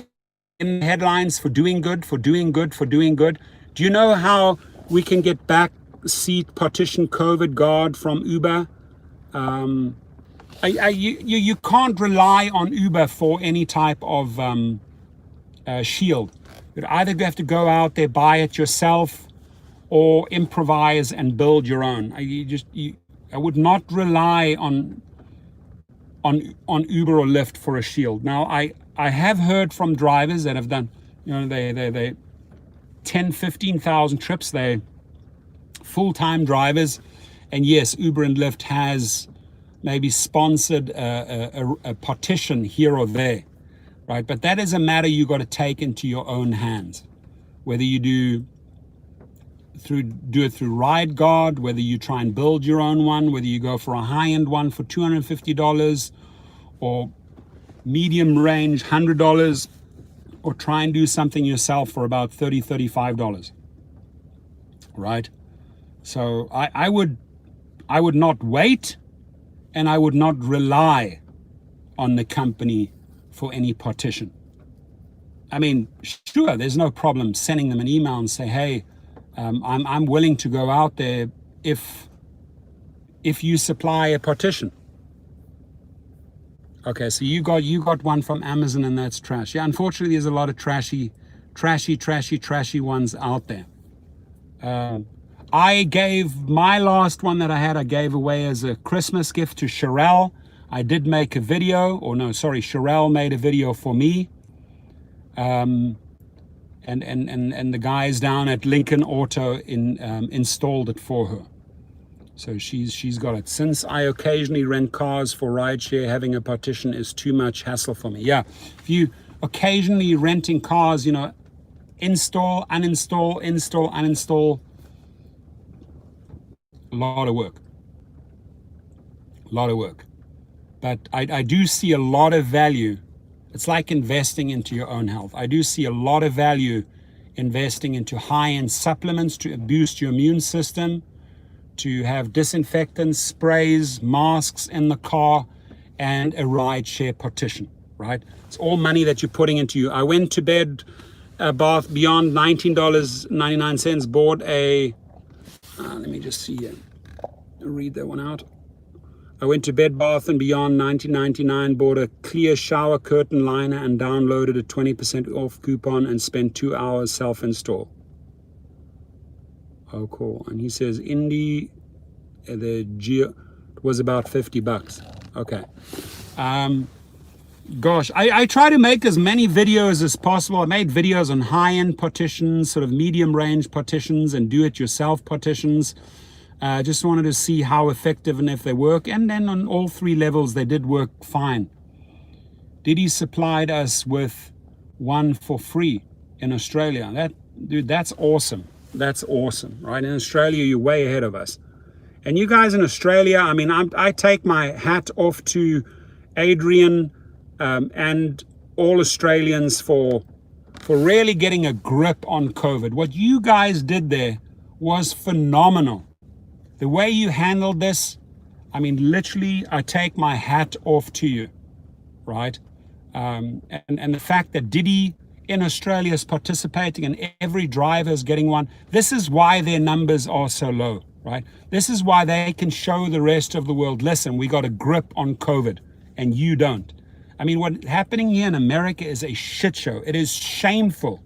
the headlines for doing good, do you know how we can get back seat partition COVID guard from Uber? You can't rely on Uber for any type of shield. You either have to go out there, buy it yourself, or improvise and build your own. I would not rely on Uber or Lyft for a shield. Now, I have heard from drivers that have done, they 10, 15,000 trips. They full-time drivers, and yes, Uber and Lyft has maybe sponsored a partition here or there, right? But that is a matter you got to take into your own hands. Whether you do it through Ride Guard, whether you try and build your own one, whether you go for a high-end one for $250 or medium range $100, or try and do something yourself for about $30, $35, right? So I would not wait, and I would not rely on the company for any partition. I mean, sure, there's no problem sending them an email and say, hey, I'm willing to go out there if you supply a partition. Okay, so you got one from Amazon, and that's trash. Yeah, unfortunately, there's a lot of trashy ones out there. I gave my last one that I gave away as a Christmas gift to Sherelle. I did make a video, Sherelle made a video for me. And the guys down at Lincoln Auto installed it for her. So she's got it. Since I occasionally rent cars for rideshare, having a partition is too much hassle for me. Yeah, if you occasionally renting cars, install, uninstall, a lot of work. But I do see a lot of value. It's like investing into your own health. I do see a lot of value investing into high-end supplements to boost your immune system, to have disinfectants, sprays, masks in the car, and a ride share partition, right? It's all money that you're putting into you. I went to bed, Bath Beyond, $19.99, bought a, let me just see here, read that one out. I went to Bed Bath & Beyond, $19.99, bought a clear shower curtain liner and downloaded a 20% off coupon and spent 2 hours self-install. Oh, cool. And he says Indy, was about $50. Okay. Gosh, I try to make as many videos as possible. I made videos on high-end partitions, sort of medium-range partitions, and do-it-yourself partitions. Just wanted to see how effective and if they work. And then on all three levels, they did work fine. Diddy supplied us with one for free in Australia. That's awesome. That's awesome, right? In Australia, you're way ahead of us. And you guys in Australia, I mean, I take my hat off to Adrian and all Australians for really getting a grip on COVID. What you guys did there was phenomenal. The way you handled this, I mean, literally, I take my hat off to you, right? And the fact that Diddy in Australia is participating and every driver is getting one, this is why their numbers are so low, right? This is why they can show the rest of the world, listen, we got a grip on COVID and you don't. I mean, what's happening here in America is a shit show. It is shameful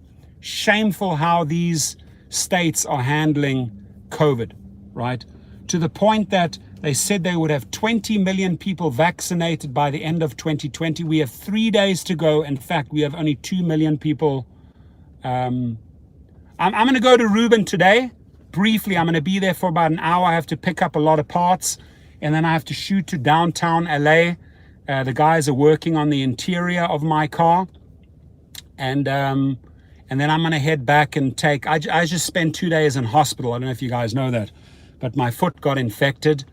how these states are handling COVID, right? To the point that they said they would have 20 million people vaccinated by the end of 2020. We have 3 days to go. In fact, we have only 2 million people. I'm going to go to Reuben today. Briefly, I'm going to be there for about an hour. I have to pick up a lot of parts. and then I have to shoot to downtown LA. The guys are working on the interior of my car, and then I'm gonna head back and take. I just spent 2 days in hospital. I don't know if you guys know that, but my foot got infected,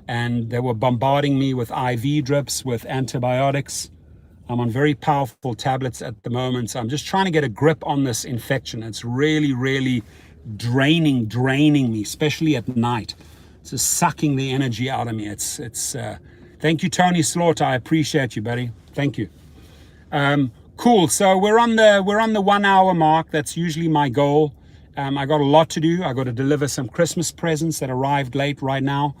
and they were bombarding me with IV drips with antibiotics. I'm on very powerful tablets at the moment, so I'm just trying to get a grip on this infection. It's really, really draining me, especially at night. It's just sucking the energy out of me. Thank you, Tony Slaughter. I appreciate you, buddy. Thank you. Cool. So we're on the 1 hour mark. That's usually my goal. I got a lot to do. I got to deliver some Christmas presents that arrived late right now.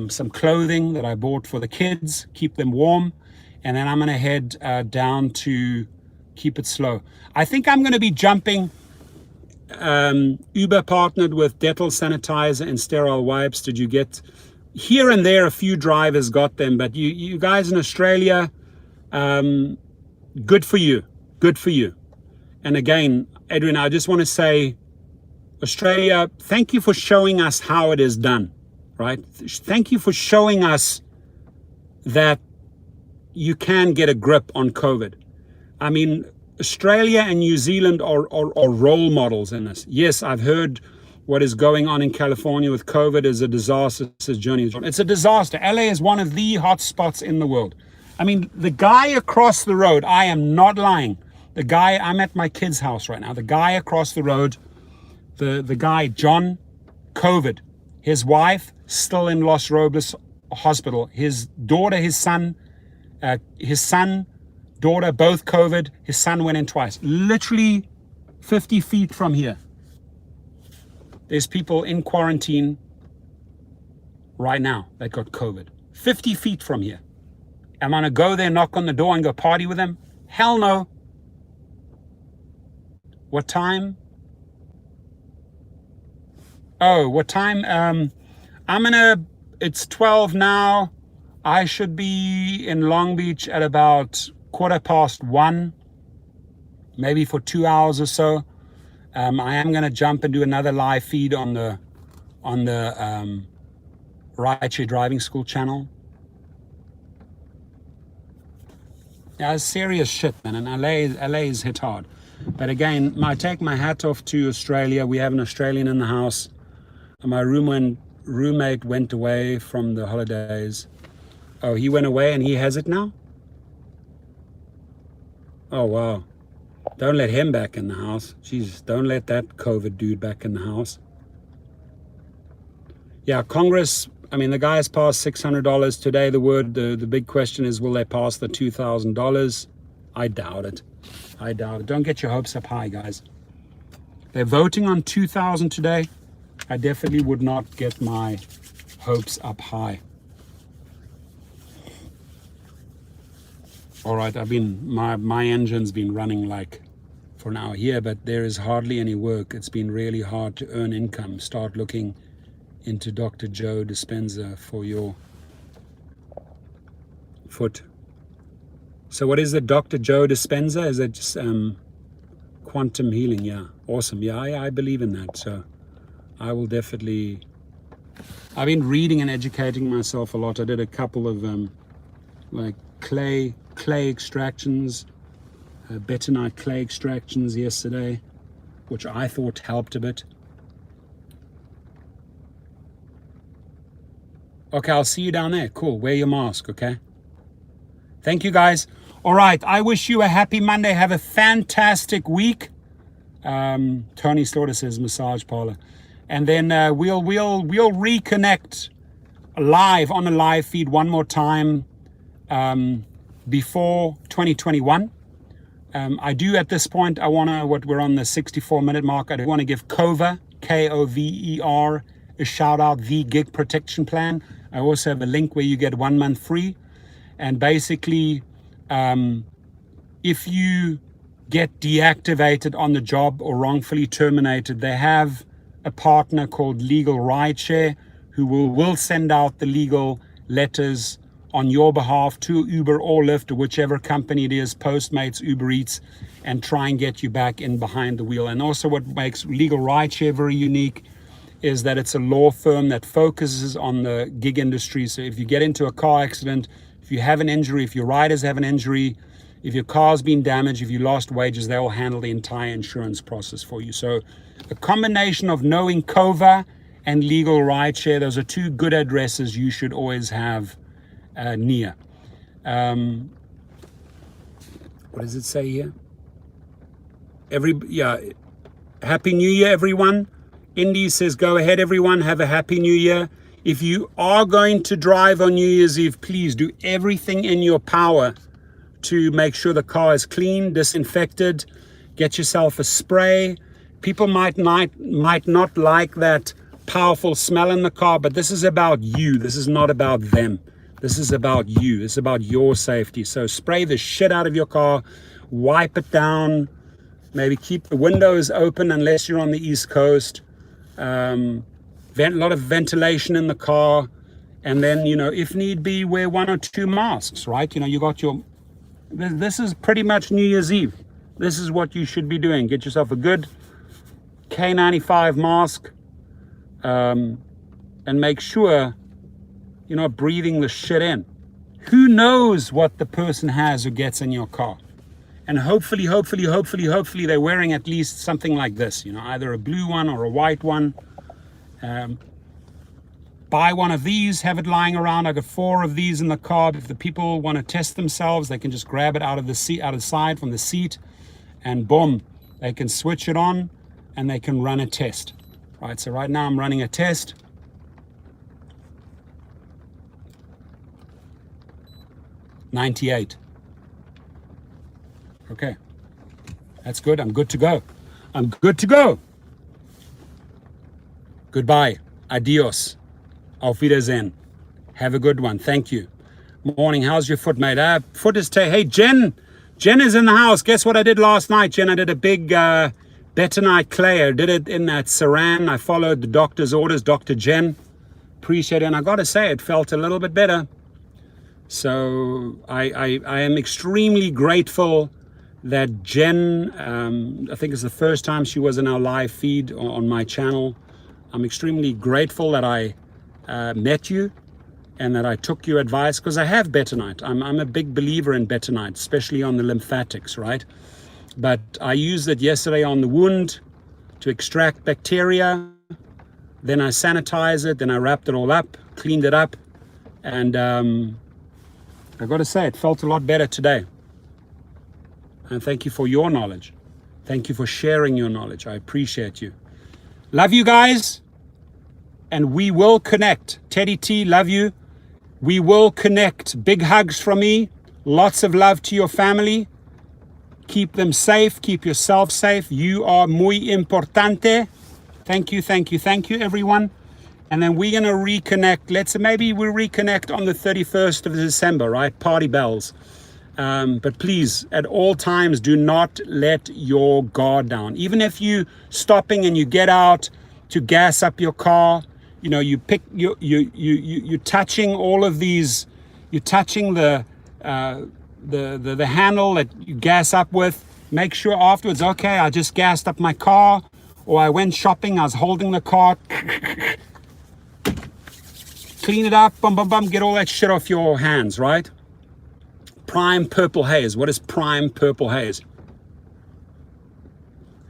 Some clothing that I bought for the kids, keep them warm. And then I'm going to head down to keep it slow. I think I'm going to be jumping. Uber partnered with Dettol sanitizer and sterile wipes. Did you get here and there? A few drivers got them, but you guys in Australia, good for you. Good for you. And again, Adrian, I just want to say, Australia, thank you for showing us how it is done, right? Thank you for showing us that you can get a grip on COVID. I mean, Australia and New Zealand are role models in this. Yes, I've heard what is going on in California with COVID is a disaster. It's a disaster. LA is one of the hot spots in the world. I mean, the guy across the road, I am not lying. The guy, I'm at my kid's house right now. The guy across the road, the guy, John, COVID. His wife, still in Los Robles Hospital. His daughter, his son, daughter, both COVID. His son went in twice. Literally 50 feet from here. There's people in quarantine right now that got COVID. 50 feet from here. Am I gonna go there, knock on the door and go party with them? Hell no. What time? Oh, what time? It's 12 now. I should be in Long Beach at about 1:15, maybe for 2 hours or so. I am going to jump and do another live feed on the Rideshare Driving School channel. Yeah, it's serious shit, man. And LA is hit hard. But again, I take my hat off to Australia. We have an Australian in the house. My roommate went away from the holidays. Oh, he went away and he has it now? Oh, wow. Don't let him back in the house. Jesus, don't let that COVID dude back in the house. Yeah, Congress, I mean, the guy has passed $600 today. The big question is, will they pass the $2,000? I doubt it. I doubt it. Don't get your hopes up high, guys. They're voting on 2,000 today. I definitely would not get my hopes up high. All right, my engine's been running like for an hour here, but there is hardly any work. It's been really hard to earn income. Start looking into Dr. Joe Dispenza for your foot. So what is the Dr. Joe Dispenza? Is it just quantum healing? Yeah, awesome. Yeah, I believe in that. So I will definitely. I've been reading and educating myself a lot. I did a couple of like clay extractions, bentonite clay extractions yesterday, which I thought helped a bit. Okay, I'll see you down there. Cool. Wear your mask, okay? Thank you, guys. All right, I wish you a happy Monday. Have a fantastic week. Tony Slaughter says massage parlor. And then we'll reconnect live on a live feed one more time before 2021. I do at this point, we're on the 64-minute mark. I do want to give Cover, Kover, a shout out, the gig protection plan. I also have a link where you get 1 month free. And basically, if you get deactivated on the job or wrongfully terminated, they have a partner called Legal Rideshare who will send out the legal letters on your behalf to Uber or Lyft or whichever company it is, Postmates, Uber Eats, and try and get you back in behind the wheel. And also what makes Legal Rideshare very unique is that it's a law firm that focuses on the gig industry. So if you get into a car accident, if you have an injury, if your riders have an injury, if your car's been damaged, if you lost wages, they will handle the entire insurance process for you. So a combination of knowing COVA and legal rideshare, those are two good addresses you should always have near. What does it say here? Happy New Year, everyone. Indy says, go ahead, everyone. Have a Happy New Year. If you are going to drive on New Year's Eve, please do everything in your power to make sure the car is clean, disinfected. Get yourself a spray. People might not like that powerful smell in the car, but this is about you. This is not about them. This is about you. It's about your safety. So spray the shit out of your car, wipe it down, maybe keep the windows open unless you're on the East Coast. A lot of ventilation in the car, and then, if need be, wear 1 or 2 masks, right? You got this is pretty much New Year's Eve. This is what you should be doing. Get yourself a good K95 mask, and make sure you're not breathing the shit in. Who knows what the person has who gets in your car? And hopefully they're wearing at least something like this, either a blue one or a white one. Buy one of these, have it lying around. I got 4 of these in the car. If the people want to test themselves, they can just grab it out of the seat, out of the side from the seat, and boom, they can switch it on and they can run a test. Right, so right now I'm running a test. $98. Okay, that's good. I'm good to go. I'm good to go. Goodbye. Adios. Auf Wiedersehen. Have a good one. Thank you. Morning. How's your foot, mate? Foot is hey, Jen. Jen is in the house. Guess what I did last night, Jen? I did a big bentonite clay. I did it in that Saran. I followed the doctor's orders, Dr. Jen. Appreciate it. And I got to say, it felt a little bit better. So I am extremely grateful that Jen, I think it's the first time she was in our live feed on my channel. I'm extremely grateful that I met you and that I took your advice, because I have bentonite. I'm a big believer in bentonite, especially on the lymphatics, right? But I used it yesterday on the wound to extract bacteria. Then I sanitized it, then I wrapped it all up, cleaned it up, and I got to say, it felt a lot better today. And thank you for your knowledge. Thank you for sharing your knowledge. I appreciate you. Love you guys. And we will connect. Teddy T, love you. We will connect. Big hugs from me. Lots of love to your family. Keep them safe. Keep yourself safe. You are muy importante. Thank you, everyone. And then we're going to reconnect. Maybe we'll reconnect on the 31st of December, right? Party bells. But please, at all times, do not let your guard down. Even if you stopping and you get out to gas up your car, you touching all of these, you're touching the handle that you gas up with. Make sure afterwards, okay, I just gassed up my car, or I went shopping, I was holding the car. Clean it up, get all that shit off your hands, right? Prime purple haze. What is prime purple haze?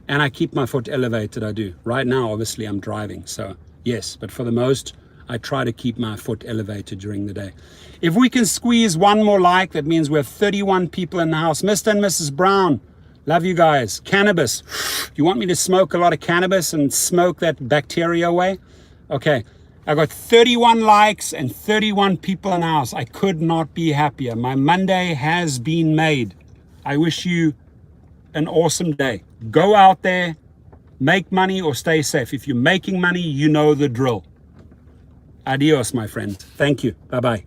And I keep my foot elevated, I do. Right now, obviously, I'm driving, so yes, but for the most, I try to keep my foot elevated during the day. If we can squeeze one more like, that means we have 31 people in the house. Mr. and Mrs. Brown, love you guys. Cannabis. You want me to smoke a lot of cannabis and smoke that bacteria away? Okay. I got 31 likes and 31 people in the house. I could not be happier. My Monday has been made. I wish you an awesome day. Go out there, make money or stay safe. If you're making money, you know the drill. Adios, my friend. Thank you. Bye-bye.